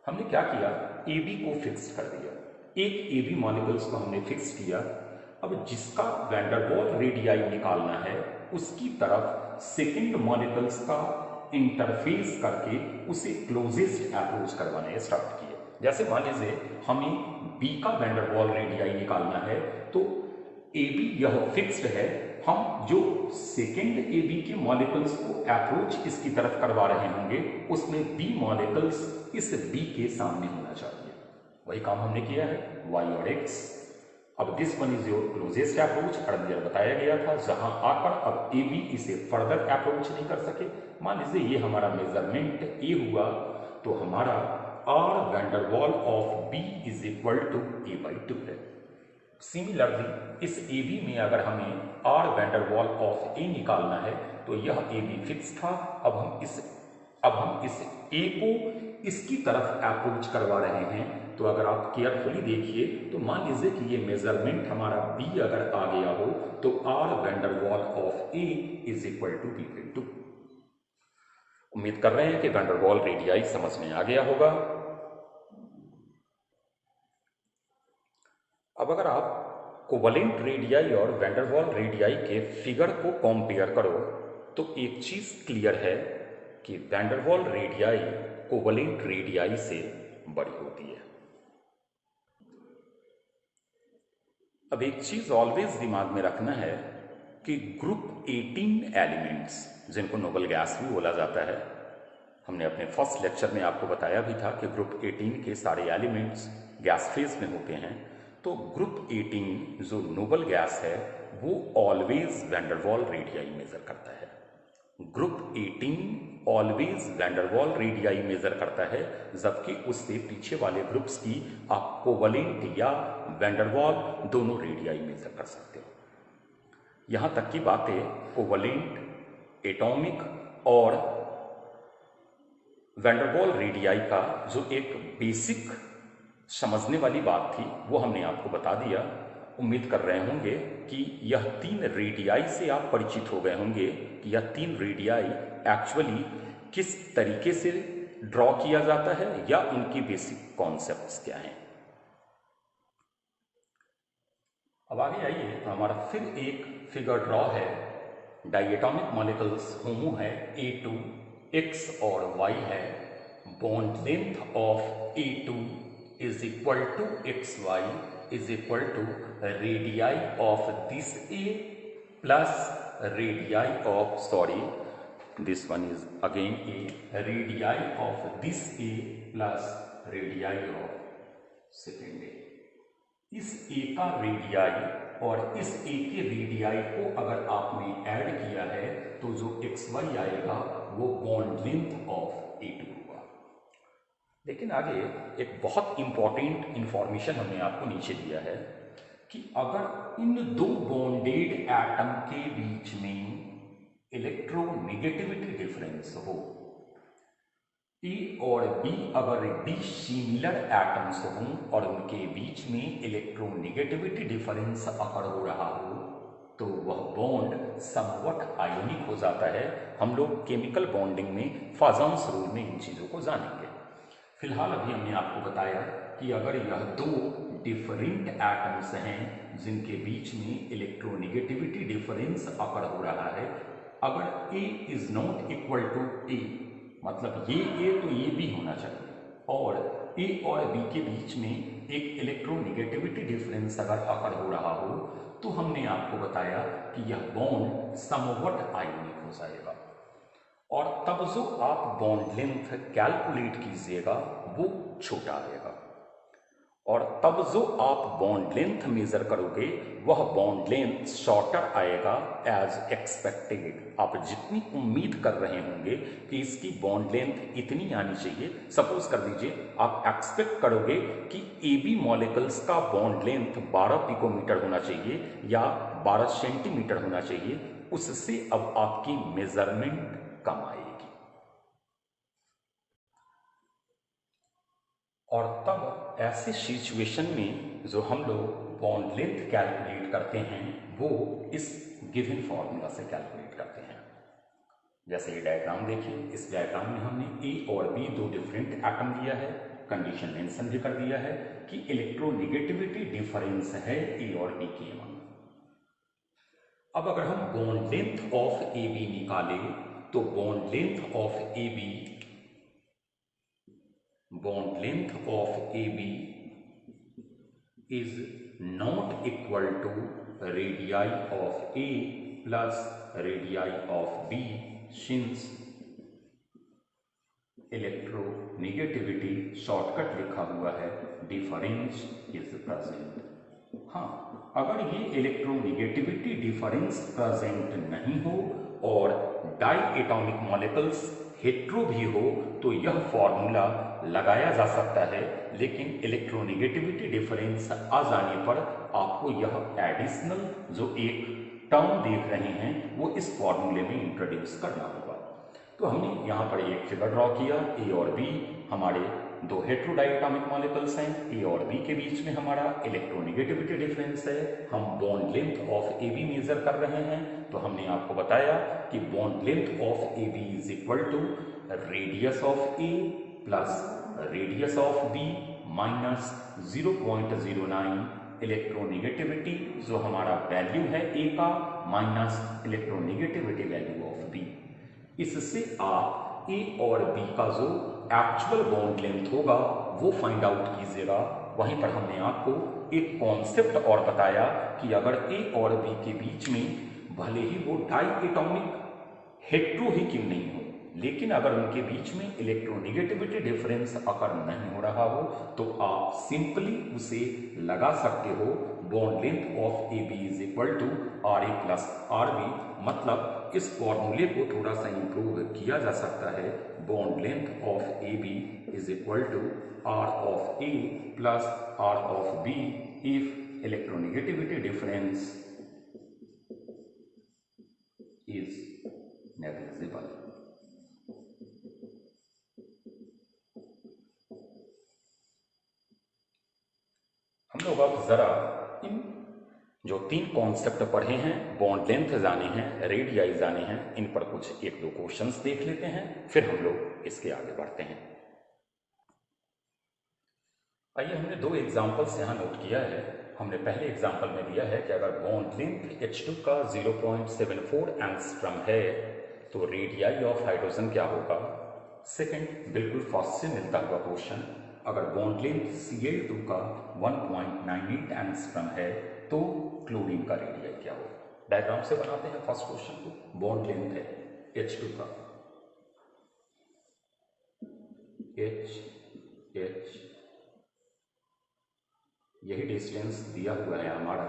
हमने क्या किया, ए बी को फिक्स कर दिया, एक ए बी मॉलिक्यूल्स को हमने फिक्स किया। अब जिसका वैन डेर वाल रेडियाई निकालना है उसकी तरफ सेकेंड मॉलिक्यूल्स का इंटरफेस करके उसे क्लोजेस्ट अप्रोच करवाने स्टार्ट किए। जैसे मान लीजिए हमें बी का वैन डेर वाल रेडियाई निकालना है तो ए बी यह फिक्स्ड है, हम जो सेकेंड ए बी के मॉलिक्यूल्स को अप्रोच इसकी तरफ करवा रहे होंगे उसमें बी मॉलिक्यूल्स इस बी के सामने होना चाहिए। वही काम हमने किया है वाई और एक्स। अब this one is your closest approach, earlier बताया गया था, जहां आकर अब ए बी इसे फर्दर अप्रोच नहीं कर सके। मान लीजिए ये हमारा मेजरमेंट ए हुआ तो हमारा R van der Waal of B is equal to A by 2 है। सिमिलरली इस ए बी में अगर हमें R van der Waal of A निकालना है तो यह ए बी फिक्स था। अब हम इस ए को इसकी तरफ अप्रोच करवा रहे हैं। तो अगर आप केयरफुली देखिए तो मान लीजिए कि ये मेजरमेंट हमारा बी अगर आ गया हो तो R van der Waal of A is equal to B by 2। उम्मीद कर रहे हैं कि वैन डेर वाल रेडियाई समझ में आ गया होगा। अब अगर आप कोवलेंट रेडियाई और वैन डेर वाल रेडियाई के फिगर को कंपेयर करो तो एक चीज क्लियर है कि van der Waal radii covalent radii से बड़ी होती है। अब एक चीज ऑलवेज दिमाग में रखना है कि ग्रुप 18 एलिमेंट्स, जिनको नोबल गैस भी बोला जाता है, हमने अपने फर्स्ट लेक्चर में आपको बताया भी था कि ग्रुप 18 के सारे एलिमेंट्स गैस फेज में होते हैं। तो ग्रुप 18 जो नोबल गैस है वो always van der Waal radii measure करता है। Group 18 always van der Waal radii measure करता है, जबकि उससे पीछे वाले ग्रुप्स की आप कोवलेंट या वैन डेर वाल दोनों रेडियाई मेजर कर सकते हो। यहां तक की बातें कोवलेंट, एटॉमिक और वैन डेर वाल रेडियाई का जो एक बेसिक समझने वाली बात थी वो हमने आपको बता दिया। उम्मीद कर रहे होंगे कि यह 3 रेडियाई से आप परिचित हो गए होंगे कि यह 3 रेडियाई एक्चुअली किस तरीके से ड्रॉ किया जाता है या उनकी बेसिक कॉन्सेप्ट्स क्या हैं। अब आगे आइए, हमारा फिर एक फिगर ड्रॉ है। डाइएटॉमिक मॉलिक्यूल्स होमो है A2, X और Y है। Bond length of A2 is equal to XY is equal to radii of this A plus radii of, sorry, this one is again A, radii of this A plus radii of second A। इस A का radii और इस A के radii को अगर आपने add किया है तो जो XY आएगा वो बॉन्ड लेंथ ऑफ A2 होगा। लेकिन आगे एक बहुत इंपॉर्टेंट इंफॉर्मेशन हमने आपको नीचे दिया है कि अगर इन दो बॉन्डेड एटम के बीच में इलेक्ट्रोनेगेटिविटी डिफरेंस हो, ए और बी अगर डिसिमिलर एटम्स हों और उनके बीच में इलेक्ट्रोनेगेटिविटी डिफरेंस अगर हो रहा हो तो वह बॉन्ड समवट आयोनिक हो जाता है। हम लोग केमिकल बॉन्डिंग में फाजन्स रूल में इन चीजों को जानेंगे। फिलहाल अभी हमने आपको बताया कि अगर यह दो डिफरेंट एटम्स हैं जिनके बीच में इलेक्ट्रोनेगेटिविटी डिफरेंस अगर हो रहा है, अगर A is not equal to A, मतलब ये A तो ये भी होना चाहिए, और A और B के बीच में एक इलेक्ट्रोनेगेटिविटी डिफरेंस अगर हो रहा हो तो हमने आपको बताया कि यह बॉन्ड समवट आयोनिक हो जाएगा और तब जो आप बॉन्ड लेंथ कैलकुलेट कीजिएगा वो छोटा आएगा। और तब जो आप बॉन्ड लेंथ मेजर करोगे वह बॉन्ड लेंथ शॉर्टर आएगा एज एक्सपेक्टेड। आप जितनी उम्मीद कर रहे होंगे कि इसकी बॉन्ड लेंथ इतनी आनी चाहिए, सपोज कर दीजिए आप एक्सपेक्ट करोगे कि AB मॉलिक्यूल्स का बॉन्ड लेंथ 12 पिकोमीटर होना चाहिए या 12 सेंटीमीटर होना चाहिए, उससे अब आपकी मेजरमेंट कम आएगी। और तब ऐसे सिचुएशन में जो हम लोग बॉन्ड लेंथ कैलकुलेट करते हैं वो इस गिवन फॉर्मूला से कैलकुलेट करते हैं। जैसे ये डायग्राम देखिए, इस डायग्राम में हमने A और B दो डिफरेंट एटम लिया है, कंडीशन मेंशन भी कर दिया है कि इलेक्ट्रोनेगेटिविटी डिफरेंस है A और B के अमंग। अब अगर हम बॉन्ड लेंथ ऑफ AB निकालें तो bond length of AB is not equal to radii of A plus radii of B since electronegativity shortcut लिखा हुआ है, डिफरेंस इज प्रेजेंट। हाँ, अगर ये इलेक्ट्रोनेगेटिविटी डिफरेंस प्रेजेंट नहीं हो और डाई एटॉमिक मॉलिक्यूल्स हेट्रो भी हो तो यह फॉर्मूला लगाया जा सकता है, लेकिन इलेक्ट्रोनेगेटिविटी डिफरेंस आ जाने पर आपको यह एडिशनल जो एक टर्म देख रहे हैं वो इस फॉर्मूले में इंट्रोड्यूस करना होगा। तो हमने यहाँ पर एक फिगर ड्रॉ किया, A और B हमारे दो हेट्रोडाइएटॉमिक मॉलिक्यूल्स हैं, A और B के बीच में हमारा इलेक्ट्रोनेगेटिविटी डिफरेंस है, हम bond length of AB measure कर रहे हैं। तो हमने आपको बताया कि bond length of AB is equal to radius of A plus radius of B minus 0.09 electronegativity जो हमारा वैल्यू है A का minus electronegativity value of B। इससे आप A और B का जो एक्चुअल बॉन्ड लेंथ होगा वो फाइंड आउट कीजिएगा। वहीं पर हमने आपको एक कॉन्सेप्ट और बताया कि अगर A और B के बीच में भले ही वो डाई एटॉमिक हेट्रो ही क्यों नहीं हो, लेकिन अगर उनके बीच में इलेक्ट्रोनेगेटिविटी डिफरेंस अगर नहीं हो रहा हो तो आप सिंपली उसे लगा सकते हो bond length of AB is equal to RA plus RB। मतलब इस फॉर्मूले को थोड़ा सा इंप्रूव किया जा सकता है, bond length of AB is equal to R of A plus R of B if electronegativity difference is negligible. हम लोग अब जरा इन जो तीन कॉन्सेप्ट पढ़े हैं, बॉन्ड लेंथ जाने हैं, रेडियाई जाने हैं, इन पर कुछ एक दो क्वेश्चंस देख लेते हैं, फिर हम लोग इसके आगे बढ़ते हैं। आइए, हमने दो एग्जांपल्स यहाँ नोट किया है। हमने पहले एग्जांपल में दिया है कि अगर बॉन्ड लेंथ H2 का 0.74 एंगस्ट्रम है तो रेडियाई ऑफ हाइड्रोजन क्या होगा। सेकंड, बिल्कुल फर्स्ट से मिलता हुआ क्वेश्चन, अगर बॉन्ड लेंथ Cl2 का 1.98 एंगस्ट्रम है तो क्लोरीन का रेडियाई क्या होगा। डायग्राम से बनाते हैं फर्स्ट क्वेश्चन को। बॉन्ड लेंथ है H2 का, H यही डिस्टेंस दिया हुआ है हमारा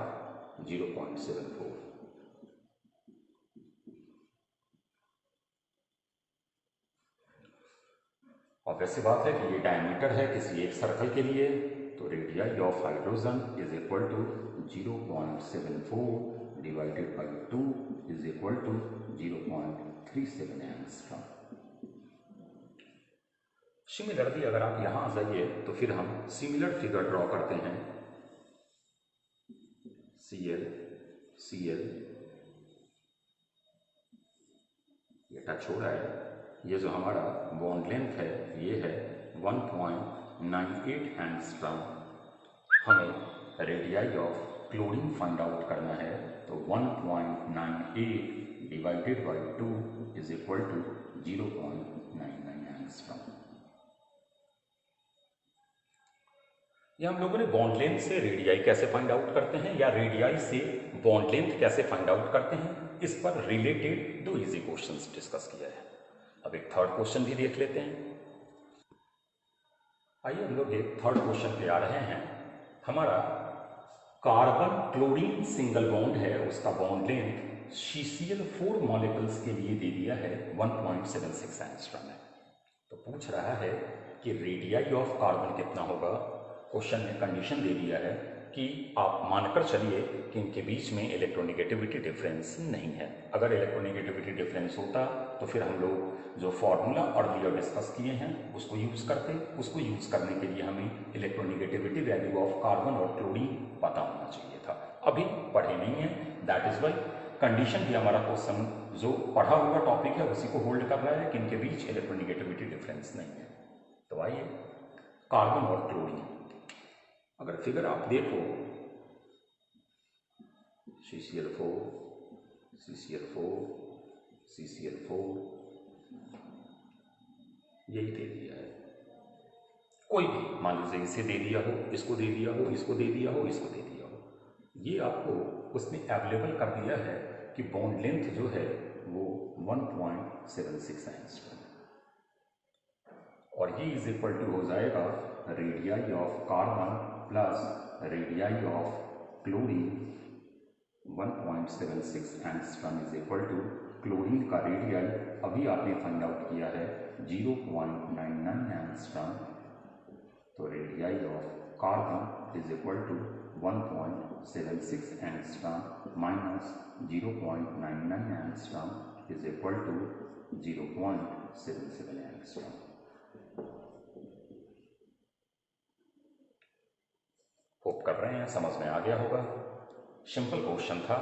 0.74। और वैसी बात है कि ये डायमीटर है किसी एक सर्कल के लिए, तो radii of hydrogen is equal to 0.74 divided by 2 is equal to 0.37 angstrom. Similarly अगर आप यहां आ जाइए तो फिर हम सिमिलर फिगर ड्रॉ करते हैं। Cl ये टच हो रहा है, ये जो हमारा बॉन्ड लेंथ है ये है 1.98 एंगस्ट्रम। हमें radii of chlorine find out करना है, तो 1.98 divided by 2 is equal to 0.99 angstrom. ये हम लोगों ने बॉन्ड लेंथ से रेडियाई कैसे फाइंड आउट करते हैं या रेडियाई से बॉन्ड लेंथ कैसे फाइंड आउट करते हैं, इस पर रिलेटेड दो इजी क्वेश्चंस डिस्कस किया है। अब एक थर्ड क्वेश्चन भी देख लेते हैं। आइए हम लोग एक थर्ड क्वेश्चन पे आ रहे हैं। हमारा कार्बन क्लोरीन सिंगल बॉन्ड है, उसका बॉन्ड लेंथ CCl4 मॉलिक्यूल्स के लिए दे दिया है 1.76 एंगस्ट्रॉम है। तो पूछ रहा है कि रेडियाई ऑफ कार्बन कितना होगा। क्वेश्चन में कंडीशन दे दिया है कि आप मानकर चलिए कि इनके बीच में इलेक्ट्रोनेगेटिविटी डिफरेंस नहीं है। अगर इलेक्ट्रोनेगेटिविटी डिफरेंस होता तो फिर हम लोग जो फॉर्मूला अर्लियर डिस्कस किए हैं उसको यूज़ करते। उसको यूज़ करने के लिए हमें इलेक्ट्रोनेगेटिविटी वैल्यू ऑफ कार्बन और क्लोरीन पता होना चाहिए था। अभी पढ़े नहीं है, दैट इज वाई कंडीशन भी हमारा क्वेश्चन जो पढ़ा हुआ टॉपिक है उसी को होल्ड कर रहा है कि इनके बीच इलेक्ट्रोनेगेटिविटी डिफरेंस नहीं है। तो आइए कार्बन और क्लोरीन, अगर फिगर आप देखो CCl4 CCl4 CCl4 यही दे दिया है। कोई भी मान लीजिए इसे दे दिया हो, इसको दे दिया हो, इसको दे दिया हो, इसको दे दिया हो, ये आपको उसने अवेलेबल कर दिया है कि बॉन्ड लेंथ जो है वो 1.76 एंगस्ट्रॉम और ये इज इक्वल टू हो जाएगा radii of carbon plus radii of chlorine 1.76 angstrom is equal to chlorine का रेडियाई अभी आपने फाइंड आउट किया है 0.99 एंगस्ट्रॉम। तो radii of carbon is equal to 1.76 angstrom minus 0.99 angstrom is equal to 0.77 angstrom. Hope कर रहे हैं समझ में आ गया होगा। सिंपल क्वेश्चन था।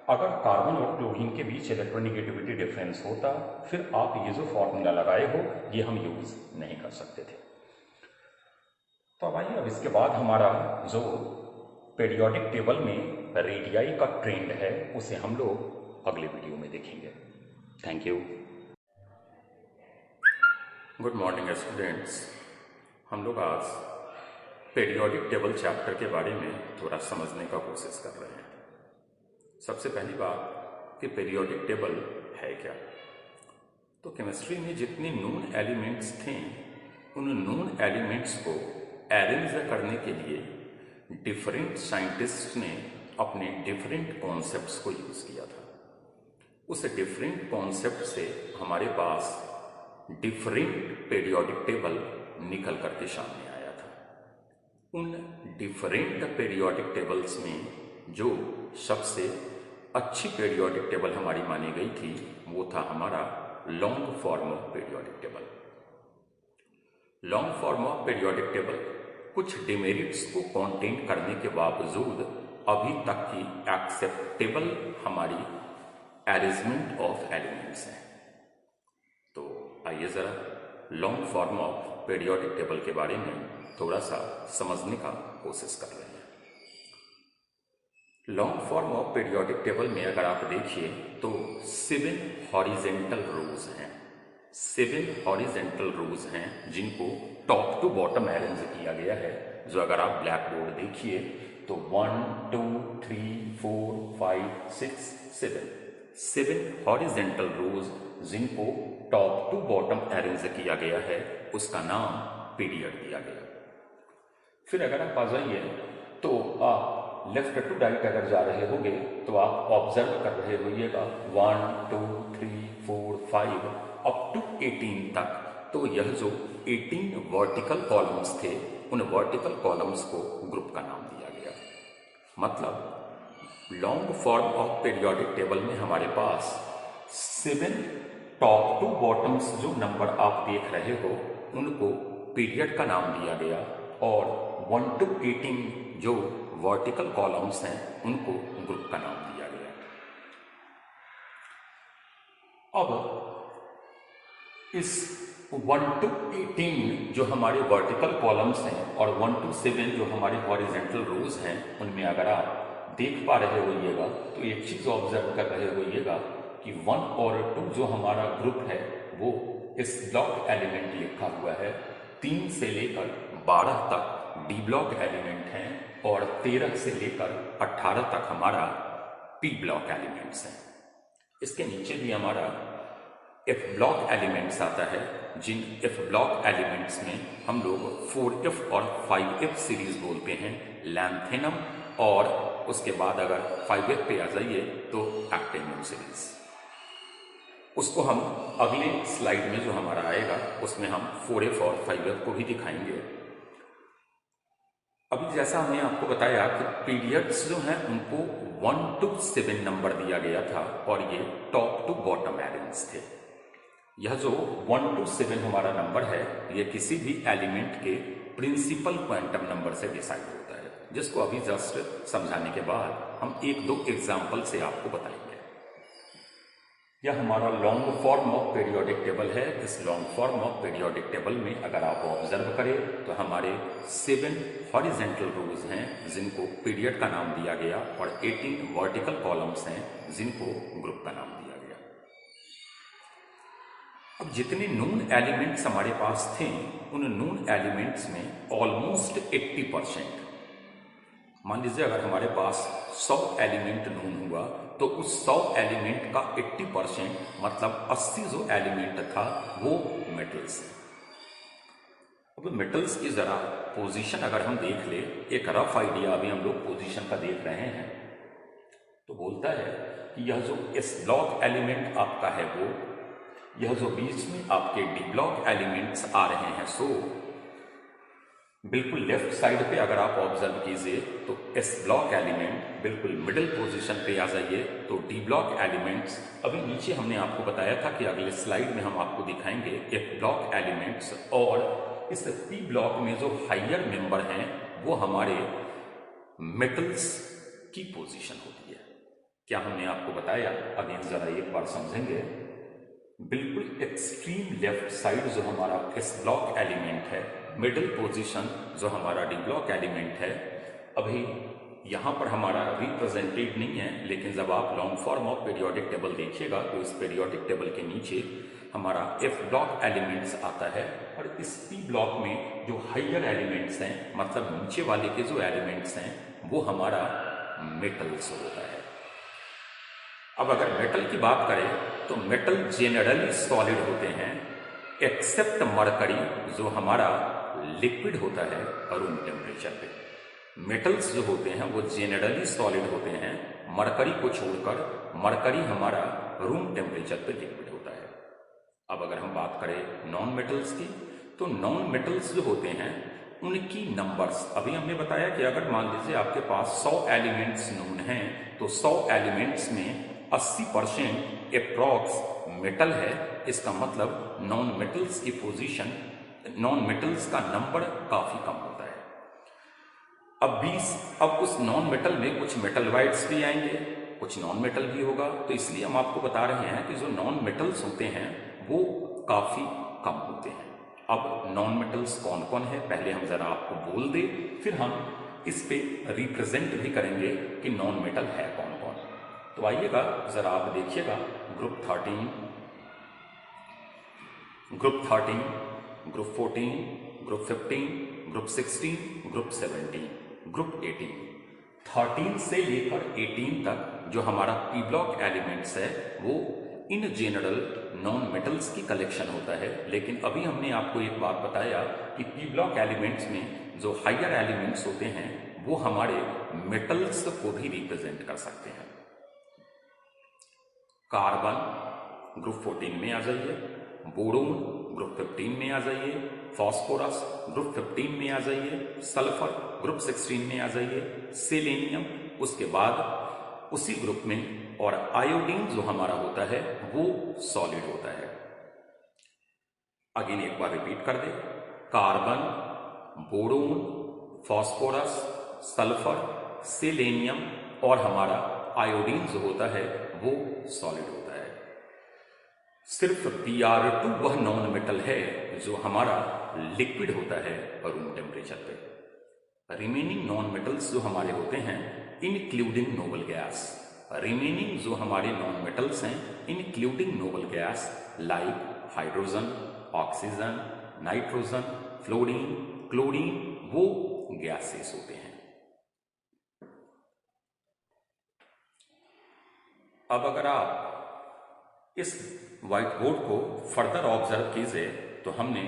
अगर कार्बन और क्लोरीन के बीच इलेक्ट्रोनेगेटिविटी डिफरेंस होता फिर आप ये जो फॉर्मूला लगाए हो ये हम यूज नहीं कर सकते थे। तो अब आइए, अब इसके बाद हमारा जो पीरियोडिक टेबल में रेडियाई का ट्रेंड है उसे हम लोग अगले वीडियो में देखेंगे। Thank you. Good morning students. हम लोग आज पीरियोडिक टेबल चैप्टर के बारे में थोड़ा समझने का कोशिश कर रहे हैं। सबसे पहली बात कि पीरियोडिक टेबल है क्या। तो केमिस्ट्री में जितने नोन एलिमेंट्स थे उन नोन एलिमेंट्स को अरेंज करने के लिए डिफरेंट साइंटिस्ट ने अपने डिफरेंट कॉन्सेप्ट्स को यूज किया था। उस डिफरेंट कॉन्सेप्ट से हमारे पास डिफरेंट पीरियोडिक टेबल निकल करके सामने आया था। उन डिफरेंट पीरियोडिक टेबल्स में जो सबसे अच्छी पीरियोडिक टेबल हमारी मानी गई थी वो था हमारा long form of periodic table. Long form of periodic table कुछ डिमेरिट्स को कंटेन करने के बावजूद अभी तक की एक्सेप्टेबल हमारी अरेंजमेंट ऑफ एलिमेंट्स है। तो आइए जरा long form of periodic table के बारे में थोड़ा सा समझने का कोशिश कर रहे हैं। Long form of periodic table में अगर आप देखिए तो 7 हॉरिजेंटल रोज हैं। 7 हॉरिजेंटल रोज हैं जिनको टॉप टू बॉटम अरेंज किया गया है। जो अगर आप ब्लैक बोर्ड देखिए तो 1 2 3 4 5 6 7 हॉरिजेंटल रोज जिनको टॉप टू बॉटम अरेंज किया गया है उसका नाम पीरियड दिया गया। फिर अगर आप आ जाइए तो आप लेफ्ट टू राइट अगर जा रहे होंगे तो आप ऑब्जर्व कर रहे होइएगा 1 2 3 4 5 अप टू 18 तक। तो यह जो 18 वर्टिकल कॉलम्स थे उन वर्टिकल कॉलम्स को ग्रुप का नाम दिया गया। मतलब long form of periodic table में हमारे पास 7 टॉप टू बॉटम्स जो नंबर आप देख रहे हो उनको पीरियड का नाम दिया गया और 1 to 18 जो वर्टिकल कॉलम्स हैं उनको ग्रुप का नाम दिया गया। अब इस 1 to 18 जो हमारे वर्टिकल कॉलम्स हैं और 1 to 7 जो हमारे हॉरिजेंटल रोज हैं उनमें अगर आप देख पा रहे होइएगा तो एक चीज ऑब्जर्व कर रहे होइएगा कि 1 और 2 जो हमारा ग्रुप है वो इस ब्लॉक एलिमेंट लिखा हुआ है। 3 से लेकर 12 तक डी ब्लॉक एलिमेंट हैं और 13 से लेकर 18 तक हमारा पी ब्लॉक एलिमेंट्स हैं। इसके नीचे भी हमारा एफ ब्लॉक एलिमेंट्स आता है, जिन एफ ब्लॉक एलिमेंट्स में हम लोग 4f और 5f सीरीज बोलते हैं, लैंथेनम, और उसके बाद अगर 5f पे आ जाइए तो एक्टिनियम सीरीज। उसको हम अगले स्लाइड में जो हमारा आएगा उसमें हम 4f और 5f को भी दिखाएंगे। अभी जैसा हमने आपको बताया कि पीरियड्स जो हैं उनको 1 to 7 नंबर दिया गया था और ये टॉप टू बॉटम एलिमेंट्स थे। यह जो 1 to 7 हमारा नंबर है ये किसी भी एलिमेंट के प्रिंसिपल क्वांटम नंबर से डिसाइड होता है, जिसको अभी जस्ट समझाने के बाद हम एक दो एग्जाम्पल से आपको बताएंगे। यह हमारा long form of periodic table है। इस long form of periodic table में अगर आप ऑब्जर्व करें तो हमारे 7 हॉरिजेंटल रोज हैं जिनको पीरियड का नाम दिया गया और 18 वर्टिकल कॉलम्स हैं जिनको ग्रुप का नाम दिया गया। अब जितने नून एलिमेंट्स हमारे पास थे उन नून एलिमेंट्स में ऑलमोस्ट 80%, मान लीजिए अगर हमारे पास 100 एलिमेंट नून हुआ तो उस 100 एलिमेंट का 80% मतलब 80 जो एलिमेंट था वो मेटल्स। अब मेटल्स की जरा पोजीशन अगर हम देख ले, एक रफ आइडिया अभी हम लोग पोजीशन का देख रहे हैं, तो बोलता है कि यह जो एस ब्लॉक एलिमेंट आपका है वो, यह जो बीच में आपके डी ब्लॉक एलिमेंट्स आ रहे हैं, सो बिल्कुल लेफ्ट साइड पे अगर आप ऑब्जर्व कीजिए तो एस ब्लॉक एलिमेंट बिल्कुल मिडिल पोजीशन पे आ जाइए तो डी ब्लॉक एलिमेंट्स, अभी नीचे हमने आपको बताया था कि अगले स्लाइड में हम आपको दिखाएंगे एफ ब्लॉक एलिमेंट्स, और इस पी ब्लॉक में जो हायर मेंबर हैं वो हमारे मेटल्स की पोजीशन होती है। क्या हमने आपको बताया, अगेन जरा एक बार समझेंगे। बिल्कुल एक्सट्रीम लेफ्ट साइड जो हमारा एस ब्लॉक एलिमेंट है, मिडिल पोजीशन जो हमारा डी ब्लॉक एलिमेंट है, अभी यहाँ पर हमारा रिप्रेजेंटेड नहीं है, लेकिन जब आप long form of periodic table देखिएगा तो इस पीरियोडिक टेबल के नीचे हमारा एफ ब्लॉक एलिमेंट्स आता है और इस पी ब्लॉक में जो हाइयर एलिमेंट्स हैं मतलब नीचे वाले के जो एलिमेंट्स हैं वो हमारा मेटल्स होता है। अब अगर मेटल की बात करें तो मेटल जेनरली सॉलिड होते हैं एक्सेप्ट मरकरी जो हमारा लिक्विड होता है रूम टेम्परेचर पे। मेटल्स जो होते हैं वो जेनरली सॉलिड होते हैं, मरकरी को छोड़कर। मरकरी हमारा रूम टेम्परेचर पे लिक्विड होता है। अब अगर हम बात करें नॉन मेटल्स की, तो नॉन मेटल्स जो होते हैं उनकी नंबर्स, अभी हमने बताया कि अगर मान लीजिए आपके पास 100 एलिमेंट्स नोन हैं तो 100 एलिमेंट्स में 80% अप्रॉक्स मेटल है। इसका मतलब नॉन मेटल्स की पोजीशन, नॉन मेटल्स का नंबर काफी कम होता है। अब उस नॉन मेटल में कुछ मेटलवाइड्स भी आएंगे, कुछ नॉन मेटल भी होगा, तो इसलिए हम आपको बता रहे हैं कि जो नॉन मेटल्स होते हैं वो काफी कम होते हैं। अब नॉन मेटल्स कौन कौन है पहले हम जरा आपको बोल दे, फिर हम इस पे रिप्रेजेंट भी करेंगे कि नॉन मेटल है कौन कौन। तो आइएगा जरा आप देखिएगा, group 13, group 14, group 15, group 16, group 17, group 18। 13 से लेकर 18 तक जो हमारा पी ब्लॉक एलिमेंट्स है वो इन जनरल नॉन मेटल्स की कलेक्शन होता है। लेकिन अभी हमने आपको एक बात बताया कि पी ब्लॉक एलिमेंट्स में जो हायर एलिमेंट्स होते हैं वो हमारे मेटल्स को भी रिप्रेजेंट कर सकते हैं। कार्बन ग्रुप 14 में आ जाइए, बोरोन ग्रुप 15 में आ जाइए, फास्फोरस ग्रुप 15 में आ जाइए, सल्फर ग्रुप 16 में आ जाइए, सेलेनियम उसके बाद उसी ग्रुप में, और आयोडीन जो हमारा होता है वो सॉलिड होता है। अगेन एक बार रिपीट कर दे, carbon, boron, phosphorus, sulphur, selenium और हमारा आयोडीन जो होता है वो सॉलिड होता है। सिर्फ Pr2 वह नॉन मेटल है जो हमारा लिक्विड होता है रूम टेम्परेचर पे। रिमेनिंग नॉन मेटल्स जो हमारे होते हैं इंक्लूडिंग नोबल गैस, रिमेनिंग जो हमारे नॉन मेटल्स हैं including noble gas like hydrogen, oxygen, nitrogen, fluorine, chlorine, वो गैसेस होते हैं। अब अगर आप इस व्हाइट बोर्ड को फर्दर ऑब्जर्व कीजिए तो हमने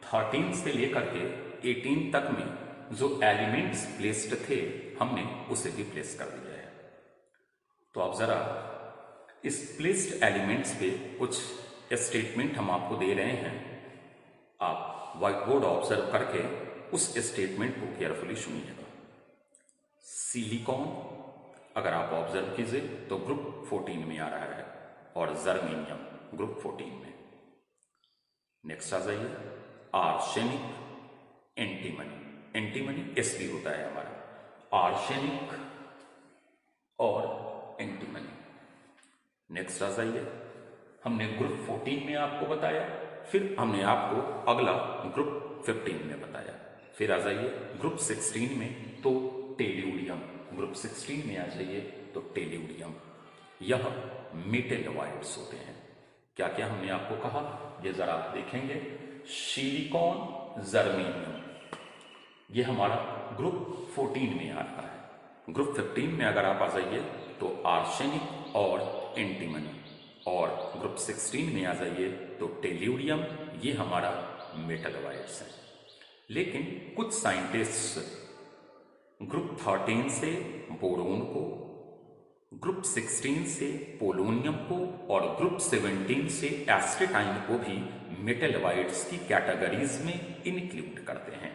13 से लेकर के 18 तक में जो एलिमेंट्स प्लेस्ड थे हमने उसे भी प्लेस कर दिया है। तो आप जरा इस प्लेस्ड एलिमेंट्स पे कुछ स्टेटमेंट हम आपको दे रहे हैं, आप व्हाइट बोर्ड ऑब्जर्व करके उस स्टेटमेंट को केयरफुली सुनिएगा। सिलिकॉन अगर आप ऑब्जर्व कीजिए तो ग्रुप 14 में आ रहा है और जर्मेनियम ग्रुप 14 में। नेक्स्ट आ जाइए आर्सेनिक, एंटीमनी, एंटीमनी एस भी होता है हमारा, आर्सेनिक और एंटीमनी। नेक्स्ट आ जाइए, हमने ग्रुप 14 में आपको बताया, फिर हमने आपको अगला ग्रुप 15 में बताया। फिर आ जाइए ग्रुप 16 में तो टेल्यूरियम, ग्रुप 16 में आ जाइए तो टेल्यूरियम। यह मेटलवाइड्स होते हैं। क्या क्या हमने आपको कहा ये जरा आप देखेंगे। सिलिकॉन, जर्मेनियम ये हमारा ग्रुप 14 में आ रहा है। ग्रुप 15 में अगर आप आ जाइए तो आर्सेनिक और एंटीमनी, और ग्रुप 16 में आ जाइए तो टेल्यूरियम, ये हमारा मेटलवाइड्स है। लेकिन कुछ साइंटिस्ट ग्रुप 13 से बोरोन को, ग्रुप 16 से पोलोनियम को और ग्रुप 17 से एस्टेटाइन को भी मेटलवाइड्स की कैटेगरीज में इंक्लूड करते हैं।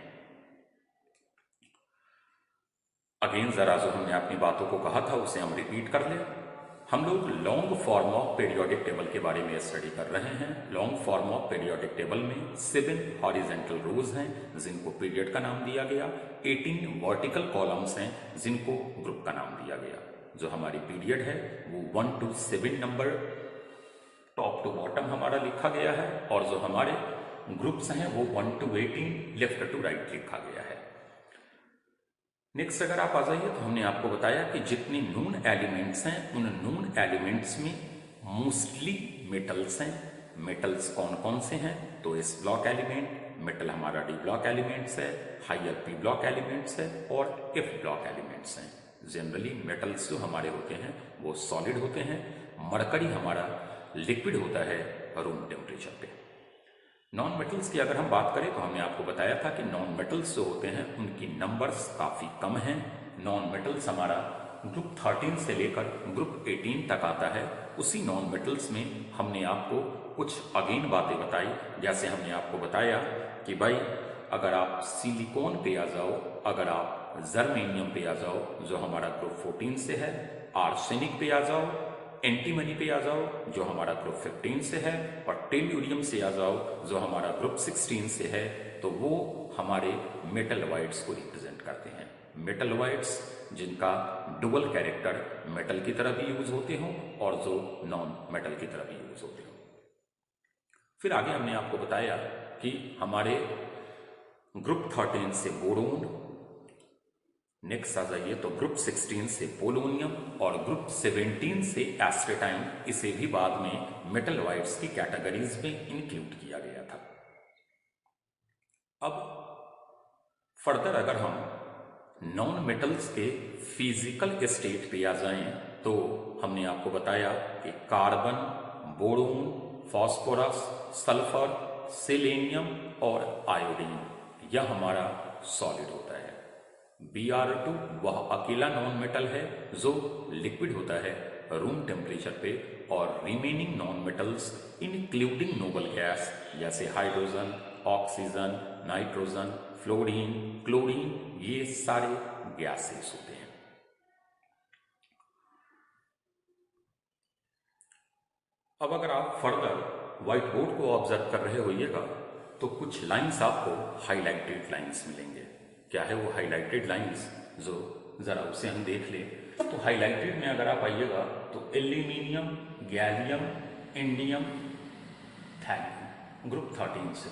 अगेन जरा जो हमने अपनी बातों को कहा था उसे हम रिपीट कर लें। हम लोग long form of periodic table के बारे में स्टडी कर रहे हैं। Long form of periodic table में 7 हॉरिजेंटल रोज हैं जिनको पीरियड का नाम दिया गया, 18 वर्टिकल कॉलम्स हैं जिनको ग्रुप का नाम दिया गया। जो हमारी पीरियड है वो 1 to 7 number top to bottom हमारा लिखा गया है, और जो हमारे ग्रुप्स हैं वो 1 to 18 लेफ्ट टू राइट लिखा गया है। नेक्स्ट अगर आप आ जाइए तो हमने आपको बताया कि जितने नून एलिमेंट्स हैं उन नून एलिमेंट्स में मोस्टली मेटल्स हैं। मेटल्स कौन कौन से हैं तो एस ब्लॉक एलिमेंट, मेटल हमारा डी ब्लॉक एलिमेंट्स है, हायर पी ब्लॉक एलिमेंट्स है और एफ ब्लॉक एलिमेंट्स हैं। जनरली मेटल्स जो हमारे होते हैं वो सॉलिड होते हैं। मरकरी हमारा लिक्विड होता है रूम टेम्परेचर पे। नॉन मेटल्स की अगर हम बात करें तो हमने आपको बताया था कि नॉन मेटल्स जो होते हैं उनकी नंबर्स काफ़ी कम हैं। नॉन मेटल्स हमारा ग्रुप 13 से लेकर ग्रुप 18 तक आता है। उसी नॉन मेटल्स में हमने आपको कुछ अगेन बातें बताई, जैसे हमने आपको बताया कि भाई अगर आप सिलिकॉन पे आ जाओ, अगर आप जर्मेनियम पे आ जाओ जो हमारा ग्रुप 14 से है, आर्सेनिक पे आ जाओ, एंटीमनी पे आ जाओ जो हमारा ग्रुप 15 से है, और टेल्यूरियम से आ जाओ जो हमारा ग्रुप 16 से है, तो वो हमारे मेटलवाइड्स को रिप्रेजेंट करते हैं। मेटलवाइड्स जिनका डुअल कैरेक्टर मेटल की तरह भी यूज होते हों और जो नॉन मेटल की तरह भी यूज होते हों। फिर आगे हमने आपको बताया कि हमारे ग्रुप 13 से बोरोन, नेक्स्ट आ जाइए तो ग्रुप 16 से पोलोनियम और ग्रुप 17 से एस्टेटाइन, इसे भी बाद में मेटलवाइड्स की कैटेगरीज में इंक्लूड किया गया था। अब फर्दर अगर हम नॉन मेटल्स के फिजिकल स्टेट पे आ जाएं तो हमने आपको बताया कि carbon, boron, phosphorus, sulphur, selenium और आयोडीन यह हमारा सॉलिड होता है। Br2 वह अकेला नॉन मेटल है जो लिक्विड होता है रूम टेम्परेचर पे, और remaining non metals including noble gas जैसे hydrogen, oxygen, nitrogen, fluorine, chlorine, ये सारे गैसेस होते हैं। अब अगर आप फर्दर व्हाइट बोर्ड को ऑब्जर्व कर रहे होइएगा तो कुछ लाइंस आपको हाईलाइटेड लाइंस मिलेंगे। क्या है वो हाईलाइटेड लाइंस, जो जरा उसे हम देख लें। तो हाईलाइटेड में अगर आप आइएगा तो aluminium, gallium, indium, thallium group 13 से।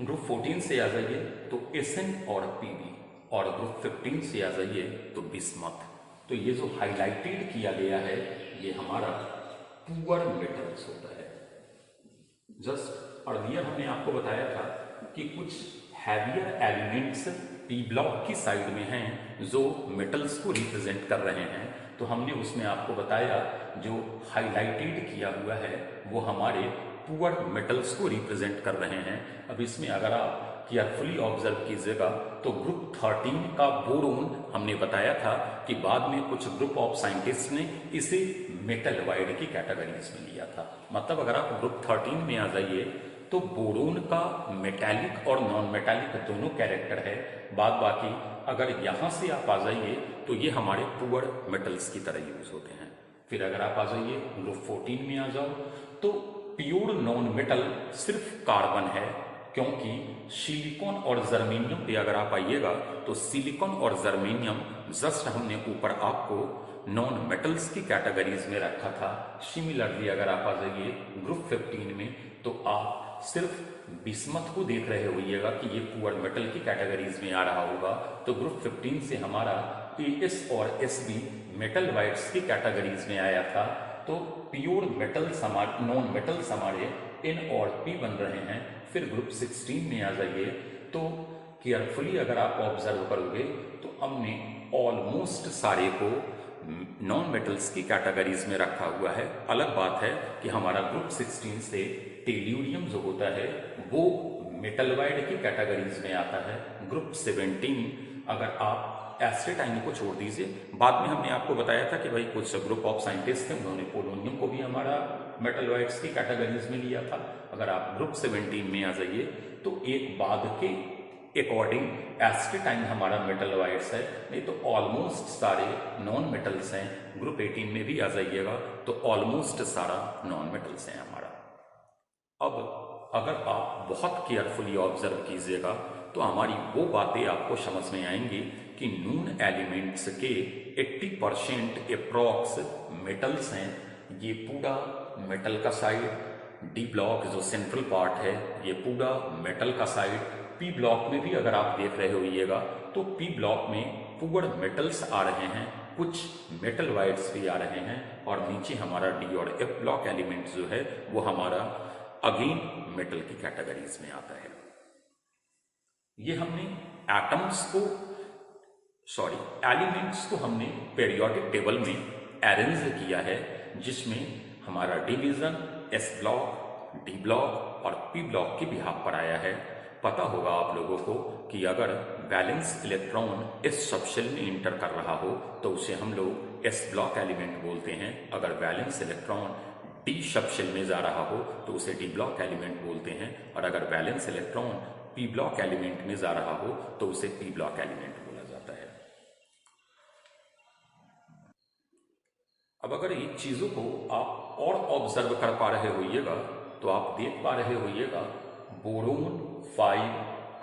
ग्रुप 14 से आ जाइए तो एसएन और पीबी, और ग्रुप 15 से आ जाइए तो बिस्मथ। तो ये जो हाईलाइटेड किया गया है ये हमारा पुअर मेटल्स होता है। जस्ट अर्लियर हमने आपको बताया था कि कुछ हैवियर एलिमेंट्स पी ब्लॉक की साइड में हैं जो मेटल्स को रिप्रेजेंट कर रहे हैं। तो हमने उसमें आपको बताया जो हाईलाइटेड किया हुआ है वो हमारे पुअर मेटल्स को रिप्रेजेंट कर रहे हैं। अब इसमें अगर आप केयरफुली ऑब्जर्व कीजिएगा तो ग्रुप 13 का बोरोन हमने बताया था कि बाद में कुछ ग्रुप ऑफ साइंटिस्ट ने इसे मेटल वाइड की कैटेगरीज में लिया था। मतलब अगर आप ग्रुप 13 में आ जाइए तो बोरोन का मेटालिक और नॉन मेटालिक दोनों कैरेक्टर है। बाद बाकी अगर यहां से आप आ जाइए तो ये हमारे पुअर मेटल्स की तरह यूज होते हैं। फिर अगर आप आ जाइए ग्रुप 14 में आ जाओ तो प्योर नॉन मेटल सिर्फ कार्बन है, क्योंकि सिलिकॉन और जर्मेनियम पे अगर आप आइएगा तो सिलिकॉन और जर्मेनियम जस्ट हमने ऊपर आपको नॉन मेटल्स की कैटेगरीज में रखा था। सिमिलरली अगर आप आ जाइए ग्रुप 15 में तो आप सिर्फ बिस्मथ को देख रहे होइएगा कि ये पुअर मेटल की कैटेगरीज में आ रहा होगा। तो ग्रुप 15 से हमारा एस और एसबी मेटल वाइड्स की कैटेगरीज में आया था। तो प्योर मेटल्स हमारे नॉन मेटल्स हमारे एन और पी बन रहे हैं। फिर ग्रुप 16 में आ जाइए तो केयरफुली अगर आप ऑब्जर्व करोगे तो हमने ऑलमोस्ट सारे को नॉन मेटल्स की कैटेगरीज में रखा हुआ है। अलग बात है कि हमारा ग्रुप 16 से टेल्यूरियम जो होता है वो मेटल वाइड की कैटेगरीज में आता है। ग्रुप 17 अगर आप एस्टेटाइन को छोड़ दीजिए, बाद में हमने आपको बताया था कि भाई कुछ ग्रुप ऑफ साइंटिस्ट थे उन्होंने पोलोनियम को भी हमारा मेटल वाइड्स की कैटेगरीज में लिया था। अगर आप ग्रुप 17 में आ जाइए तो एक बाद के अकॉर्डिंग एस्टेटाइन हमारा मेटल वाइड्स है, नहीं तो ऑलमोस्ट सारे नॉन मेटल्स हैं। ग्रुप 18 में भी आ जाइएगा तो ऑलमोस्ट सारा नॉन मेटल्स है हमारा। अब अगर आप बहुत केयरफुली ऑब्जर्व कीजिएगा तो हमारी वो बातें आपको समझ में आएंगी कि नून एलिमेंट्स के 80% अप्रॉक्स मेटल्स हैं। ये पूरा मेटल का साइड, डी ब्लॉक जो सेंट्रल पार्ट है ये पूरा मेटल का साइड। पी ब्लॉक में भी अगर आप देख रहे होइएगा तो पी ब्लॉक में पुअर मेटल्स आ रहे हैं, कुछ मेटल वाइड्स भी आ रहे हैं, और नीचे हमारा डी और एफ ब्लॉक एलिमेंट जो है वो हमारा अगेन मेटल की कैटेगरीज में आता है। ये हमने एलिमेंट्स को हमने पेरियोडिक टेबल में अरेंज किया है, जिसमें हमारा division S block, D block और पी ब्लॉक की बिहाफ पर आया है। पता होगा आप लोगों को कि अगर वैलेंस इलेक्ट्रॉन इस सबशेल में इंटर कर रहा हो तो उसे हम लोग एस ब्लॉक एलिमेंट बोलते हैं। अगर वैलेंस इलेक्ट्रॉन डी सबशेल में जा रहा हो तो उसे डी ब्लॉक एलिमेंट बोलते हैं, और अगर valence electron P block element में जा रहा हो तो उसे पी ब्लॉक एलिमेंट बोला जाता है। अब अगर इन चीजों को आप और ऑब्जर्व कर पा रहे होइएगा तो आप देख पा रहे होइएगा boron 5,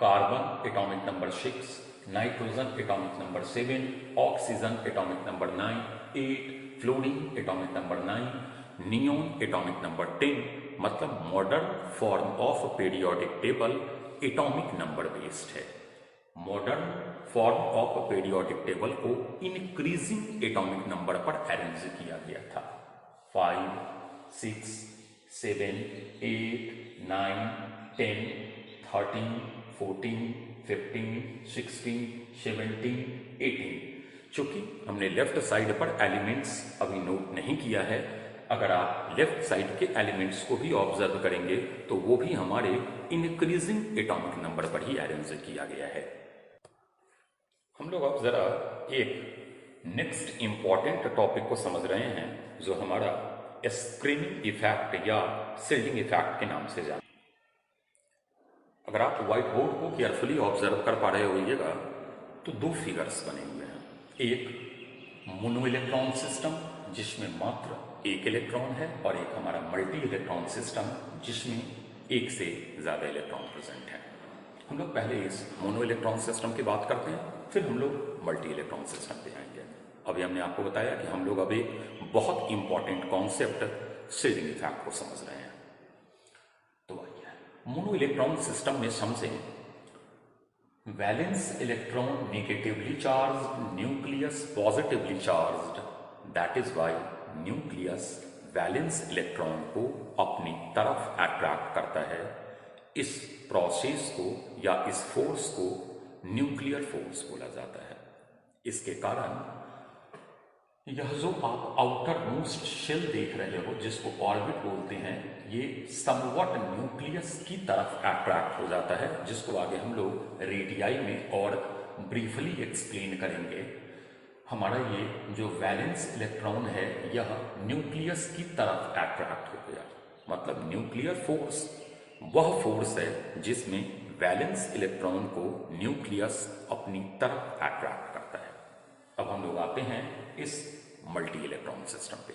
carbon atomic number 6, nitrogen atomic number 7, oxygen atomic number 9, 8, fluorine atomic number 9, neon atomic number 10। मतलब modern form of periodic table atomic number based है। Modern form of periodic table को इंक्रीजिंग एटॉमिक नंबर पर arrange किया गया था। 5, 6, 7, 8, 9, 10, 13, 14, 15, 16, 17, 18। चूंकि हमने left side पर एलिमेंट्स अभी नोट नहीं किया है, अगर आप लेफ्ट साइड के एलिमेंट्स को भी ऑब्जर्व करेंगे तो वो भी हमारे इंक्रीजिंग एटॉमिक नंबर पर ही अरेंज किया गया है। हम लोग अब जरा एक नेक्स्ट इंपॉर्टेंट टॉपिक को समझ रहे हैं जो हमारा स्क्रीनिंग इफेक्ट या सील्डिंग इफेक्ट के नाम से जाना। अगर आप व्हाइट बोर्ड को केयरफुली ऑब्जर्व कर पा रहे होइएगा तो दो फिगर्स बने हुए हैं। एक मोनो इलेक्ट्रॉन सिस्टम जिसमें मात्र एक इलेक्ट्रॉन है, और एक हमारा मल्टी इलेक्ट्रॉन सिस्टम जिसमें एक से ज्यादा इलेक्ट्रॉन प्रेजेंट है। हम लोग पहले इस मोनो इलेक्ट्रॉन सिस्टम की बात करते हैं, फिर हम लोग मल्टी इलेक्ट्रॉन सिस्टम पे आएंगे। अभी हमने आपको बताया कि हम लोग अभी बहुत इंपॉर्टेंट कॉन्सेप्ट सील्डिंग इफेक्ट को समझ रहे हैं। तो आइए मोनो इलेक्ट्रॉन सिस्टम में समझें। Valence electron negatively charge, nucleus positively charge, that is why nucleus valence electron को अपनी तरफ अट्रैक्ट करता है। इस प्रोसेस को या इस फोर्स को न्यूक्लियर फोर्स बोला जाता है। इसके कारण यह जो आप आउटर मोस्ट शेल देख रहे हो, जिसको ऑर्बिट बोलते हैं, ये समवट न्यूक्लियस की तरफ अट्रैक्ट हो जाता है, जिसको आगे हम लोग रेडियाई में और ब्रीफली एक्सप्लेन करेंगे। हमारा ये जो वैलेंस इलेक्ट्रॉन है यह न्यूक्लियस की तरफ अट्रैक्ट हो गया। मतलब न्यूक्लियर फोर्स वह फोर्स है जिसमें वैलेंस इलेक्ट्रॉन को न्यूक्लियस अपनी तरफ अट्रैक्ट करता है। अब हम लोग आते हैं इस मल्टी इलेक्ट्रॉन सिस्टम पे।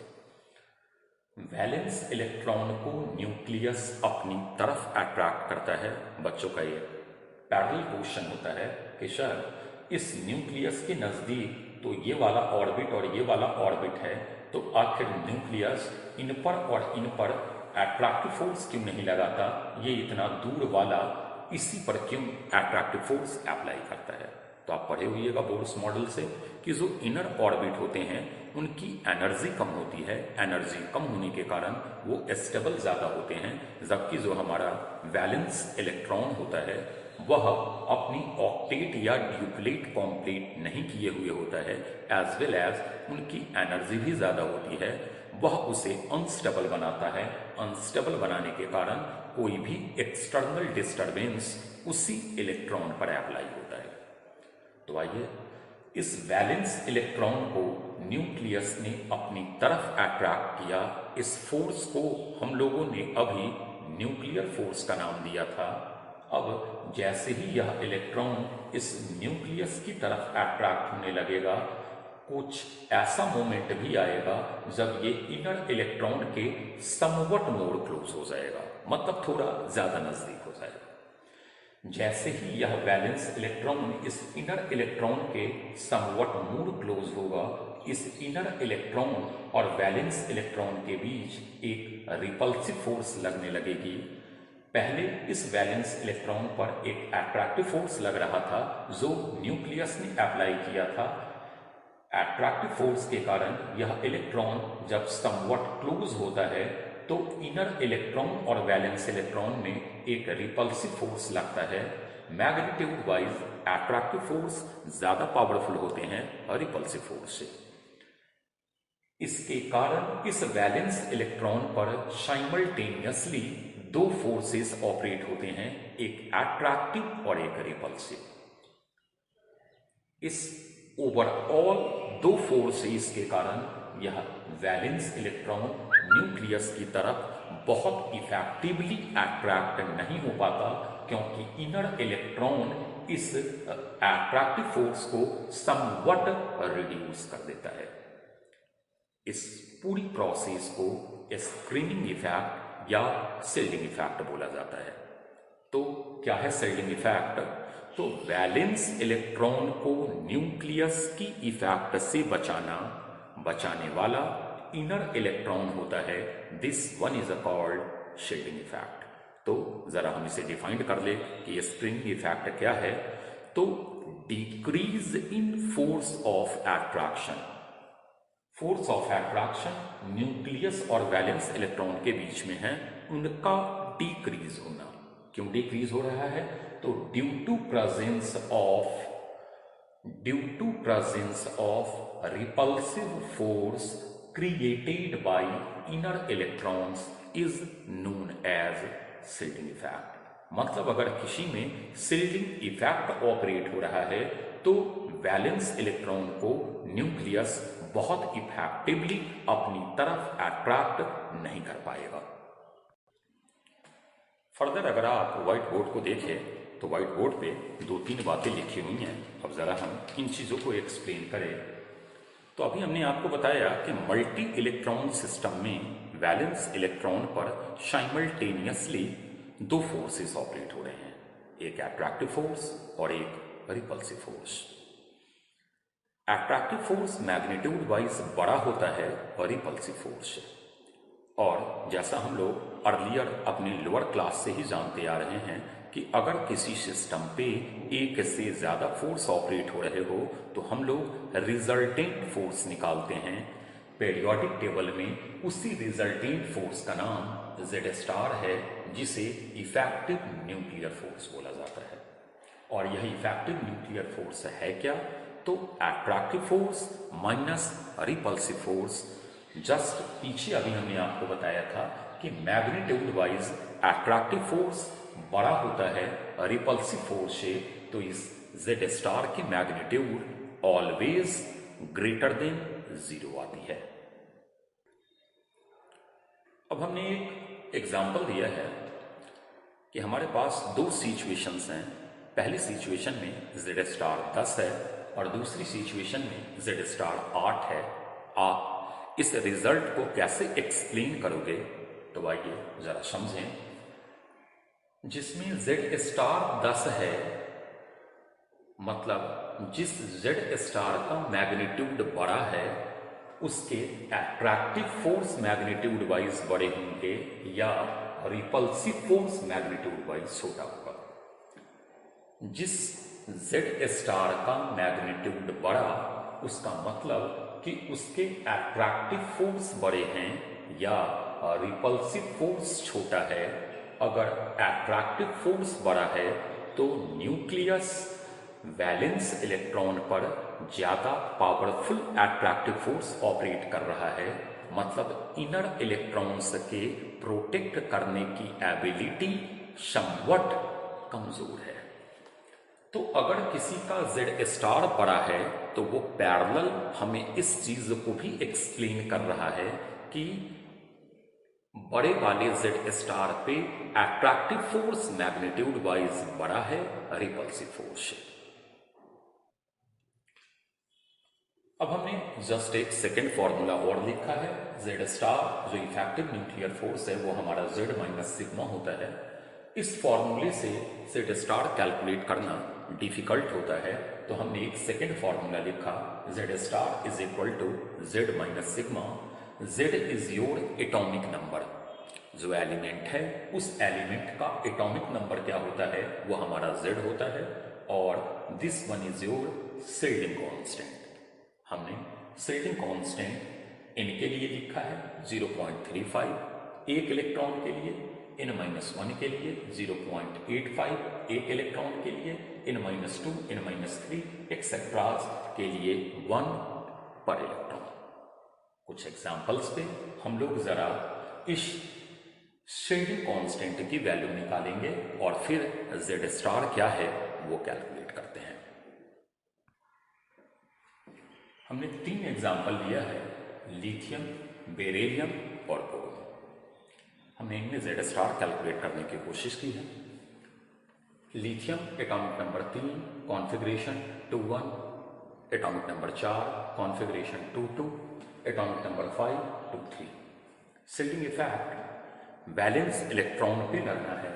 वैलेंस इलेक्ट्रॉन को न्यूक्लियस अपनी तरफ अट्रैक्ट करता है। बच्चों का ये पैरेलल क्वेश्चन होता है कि सर इस न्यूक्लियस के नजदीक तो ये वाला ऑर्बिट और ये वाला ऑर्बिट है, तो आखिर न्यूक्लियस इन पर और इन पर अट्रैक्टिव फोर्स क्यों नहीं लगाता? ये इतना दूर वाला इसी पर क्यों अट्रैक्टिव फोर्स अप्लाई करता है? तो आप पढ़े हुइएगा बोर्स मॉडल से कि जो इनर ऑर्बिट होते हैं उनकी एनर्जी कम होती है। एनर्जी कम होने के कारण वो स्टेबल ज्यादा होते हैं, जबकि जो हमारा वैलेंस इलेक्ट्रॉन होता है वह अपनी ऑक्टेट या ड्यूप्लेट कॉम्प्लीट नहीं किए हुए होता है, एज वेल एज उनकी एनर्जी भी ज्यादा होती है। वह उसे अनस्टेबल बनाता है। अनस्टेबल बनाने के कारण कोई भी एक्सटर्नल डिस्टरबेंस उसी इलेक्ट्रॉन पर अप्लाई होता है। तो आइए इस वैलेंस इलेक्ट्रॉन को न्यूक्लियस ने अपनी तरफ अट्रैक्ट किया। इस फोर्स को हम लोगों ने अभी न्यूक्लियर फोर्स का नाम दिया था। अब जैसे ही यह इलेक्ट्रॉन इस न्यूक्लियस की तरफ अट्रैक्ट होने लगेगा, कुछ ऐसा मोमेंट भी आएगा जब ये इनर इलेक्ट्रॉन के समवट मोर क्लोज हो जाएगा, मतलब थोड़ा ज्यादा नजदीक हो जाएगा। जैसे ही यह वैलेंस इलेक्ट्रॉन इस इनर इलेक्ट्रॉन के समवट मोर क्लोज होगा, इस इनर इलेक्ट्रॉन और वैलेंस इलेक्ट्रॉन के बीच एक रिपल्सिव फोर्स लगने लगेगी। पहले इस वैलेंस इलेक्ट्रॉन पर एक अट्रैक्टिव फोर्स लग रहा था जो न्यूक्लियस ने अप्लाई किया था। अट्रैक्टिव फोर्स के कारण यह इलेक्ट्रॉन जब समवट क्लोज होता है तो इनर इलेक्ट्रॉन और वैलेंस इलेक्ट्रॉन में एक रिपल्सिव फोर्स लगता है। मैग्नीट्यूड वाइज अट्रैक्टिव फोर्स ज्यादा पावरफुल होते हैं रिपल्सिव फोर्स से। इसके कारण इस वैलेंस इलेक्ट्रॉन पर साइमल्टेनियसली दो फोर्सेस ऑपरेट होते हैं, एक अट्रैक्टिव और एक रिपल्सिव। इस ओवरऑल दो फोर्सेस के कारण यह वैलेंस इलेक्ट्रॉन न्यूक्लियस की तरफ बहुत इफेक्टिवली अट्रैक्ट नहीं हो पाता, क्योंकि इनर इलेक्ट्रॉन इस अट्रैक्टिव फोर्स को समवट रिड्यूस कर देता है। इस पूरी प्रोसेस को स्क्रीनिंग इफेक्ट या शिल्डिंग इफेक्ट बोला जाता है। तो क्या है शिल्डिंग इफेक्ट? तो वैलेंस इलेक्ट्रॉन को न्यूक्लियस की इफेक्ट से बचाने वाला इनर इलेक्ट्रॉन होता है। This one is called shielding effect. तो जरा हम इसे डिफाइन कर ले कि स्प्रिंग इफेक्ट क्या है। तो decrease in force of attraction. Force of attraction nucleus और वैलेंस इलेक्ट्रॉन के बीच में है, उनका डिक्रीज होना। क्यों डिक्रीज हो रहा है? तो due to presence of repulsive force created by inner electrons is known as shielding effect. मतलब अगर किसी में शिल्डिंग इफेक्ट ऑपरेट हो रहा है तो वैलेंस इलेक्ट्रॉन को न्यूक्लियस बहुत इफेक्टिवली अपनी तरफ अट्रैक्ट नहीं कर पाएगा। फर्दर अगर आप व्हाइट बोर्ड को देखें तो व्हाइट बोर्ड पे दो तीन बातें लिखी हुई हैं। अब जरा हम इन चीजों को एक्सप्लेन करें। तो अभी हमने आपको बताया कि मल्टी इलेक्ट्रॉन सिस्टम में वैलेंस इलेक्ट्रॉन पर साइमल्टेनियसली दो फोर्सेस ऑपरेट हो रहे हैं, एक अट्रैक्टिव फोर्स और एक repulsive force. Attractive force magnitude wise बड़ा होता है और रिपल्सिव फोर्स से। और जैसा हम लोग अर्लियर अपने लोअर क्लास से ही जानते आ रहे हैं कि अगर किसी सिस्टम पे एक से ज्यादा फोर्स ऑपरेट हो रहे हो तो हम लोग रिजल्टेंट फोर्स निकालते हैं। पीरियोडिक टेबल में उसी रिजल्टेंट फोर्स का नाम Z स्टार है, जिसे इफेक्टिव न्यूक्लियर फोर्स बोला जाता है। और यह इफेक्टिव न्यूक्लियर फोर्स है क्या? तो attractive force minus repulsive force. Just पीछे अभी हमने आपको बताया था कि मैग्नीट्यूड वाइज अट्रैक्टिव फोर्स बड़ा होता है रिपल्सिव फोर्स से, तो इस जेड स्टार की मैग्नीट्यूड ऑलवेज ग्रेटर देन 0 आती है। अब हमने एक एग्जाम्पल दिया है कि हमारे पास दो सिचुएशंस हैं। पहली सिचुएशन में जेड स्टार 10 है और दूसरी सिचुएशन में जेड स्टार 8 है। आप इस रिजल्ट को कैसे एक्सप्लेन करोगे? तो आइए जरा समझें। जिसमें जेड स्टार 10 है, मतलब जिस जेड स्टार का मैग्नीट्यूड बड़ा है उसके अट्रैक्टिव फोर्स मैग्नीट्यूड वाइज बड़े होंगे या रिपल्सिव फोर्स मैग्नीट्यूड वाइज छोटा होगा। जिस जेड स्टार का मैग्नीट्यूड बड़ा, उसका मतलब कि उसके अट्रैक्टिव फोर्स बड़े हैं या रिपल्सिव फोर्स छोटा है। अगर अट्रैक्टिव फोर्स बड़ा है तो न्यूक्लियस वैलेंस इलेक्ट्रॉन पर ज्यादा पावरफुल अट्रैक्टिव फोर्स ऑपरेट कर रहा है, मतलब इनर इलेक्ट्रॉन्स के प्रोटेक्ट करने की एबिलिटी समवट कमजोर है। तो अगर किसी का जेड स्टार बड़ा है तो वो पैरेलल हमें इस चीज को भी एक्सप्लेन कर रहा है कि बड़े वाले जेड स्टार पे अट्रैक्टिव फोर्स मैग्नीट्यूड वाइज बड़ा है रिपल्सिव फोर्स। अब हमने जस्ट एक सेकेंड फॉर्मूला और लिखा है। जेड स्टार जो इफेक्टिव न्यूक्लियर फोर्स है वो हमारा जेड माइनस सिग्मा होता है। इस फॉर्मूले से जेड स्टार कैलकुलेट करना डिफिकल्ट होता है, तो हमने एक सेकेंड फॉर्मूला लिखा, Z star is equal to Z minus sigma. Z is your atomic number, जो एलिमेंट है उस एलिमेंट का एटॉमिक नंबर क्या होता है वो हमारा जेड होता है, और this one is your shielding constant. हमने शेल्डिंग कांस्टेंट इनके लिए लिखा है 0.35, एक इलेक्ट्रॉन के लिए, n-1 के लिए 0.85, एक इलेक्ट्रॉन के लिए, n-2, n-3 एक्सेट्रास के लिए 1 पर इलेक्ट्रॉन। कुछ एग्जांपल्स पे हम लोग जरा इस शेल्डिंग कांस्टेंट की वैल्यू निकालेंगे और फिर जेड स्टार क्या है वो कैलकुलेट करते हैं। हमने 3 एग्जाम्पल लिया है, लिथियम, बेरिलियम और बोरोन। हमने इनमें जेड स्टार कैलकुलेट करने की कोशिश की है। Lithium atomic number 3, configuration 2-1, atomic number 4, configuration 2-2, atomic number 5 2-3। Shielding effect valence electron पे लगना है,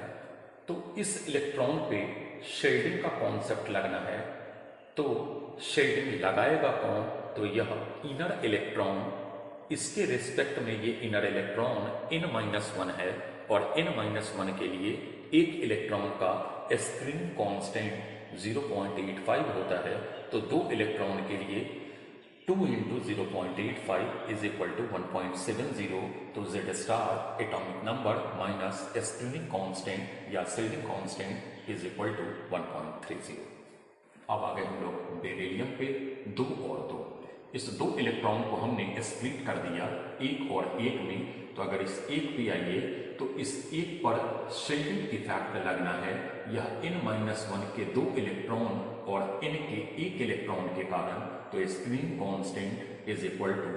तो इस इलेक्ट्रॉन पे शेल्डिंग का कॉन्सेप्ट लगना है। तो शेल्डिंग लगाएगा कौन? तो यह इनर इलेक्ट्रॉन, इसके रिस्पेक्ट में ये इनर इलेक्ट्रॉन n-1 है और n-1 के लिए एक इलेक्ट्रॉन का स्क्रीन कांस्टेंट 0.85 होता है, तो 2 इलेक्ट्रॉन के लिए 2 × 0.85 इज इक्वल टू 1.70। तो Z star atomic number minus screening constant या shielding constant is equal to 1.30। अब आगे हम लोग बेरिलियम पे 2 और 2, इस 2 इलेक्ट्रॉन को हमने स्प्लिट कर दिया एक और एक में। तो अगर इस एक पे आइए तो इस एक पर शेल्डिंग इफेक्ट लगना है। यह n-1 के 2 इलेक्ट्रॉन और n के 1 इलेक्ट्रॉन के कारण, तो screen constant is equal to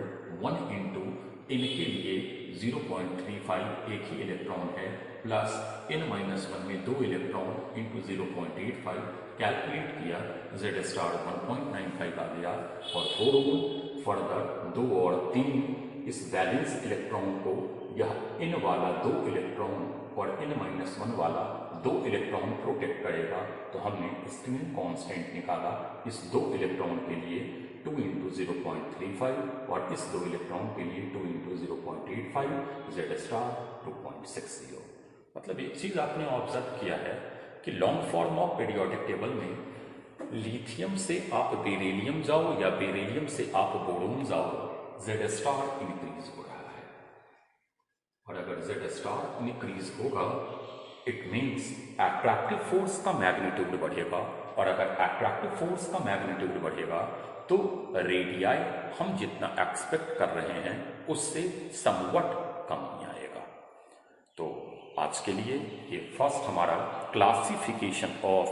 1 × इनके लिए 0.35 एक ही इलेक्ट्रॉन है, प्लस n-1 में 2 इलेक्ट्रॉन × 0.85 कैलकुलेट किया, जेड स्टार 1.95 आ गया। और बोरोन फर्दर 2 और 3, इस वैलेंस इलेक्ट्रॉन को यह n वाला 2 इलेक्ट्रॉन और n-1 वाला 2 इलेक्ट्रॉन प्रोटेक्ट करेगा। तो हमने स्क्रीन कांस्टेंट निकाला इस 2 इलेक्ट्रॉन के लिए 2 × 0.35 और इस 2 इलेक्ट्रॉन के लिए 2 × 0.85, जेड स्टार 2.60। मतलब एक चीज आपने ऑब्जर्व किया है कि long form of periodic table में लिथियम से आप बेरिलियम जाओ या बेरिलियम से आप बोरोन जाओ, जेड स्टार इंक्रीज हो रहा है। और अगर जेड स्टार इंक्रीज होगा, इट मीन्स अट्रैक्टिव फोर्स का मैग्नीट्यूड बढ़ेगा और अगर अट्रैक्टिव फोर्स का मैग्नीट्यूड बढ़ेगा तो रेडियाई हम जितना एक्सपेक्ट कर रहे हैं उससे समवट कम ही आएगा। तो आज के लिए ये फर्स्ट हमारा classification of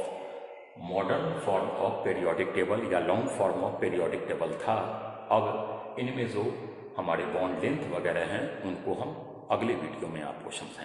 modern form of periodic table या long form of periodic table था। अब इनमें जो हमारे बॉन्ड लेंथ वगैरह हैं उनको हम अगले वीडियो में आपको समझाएंगे।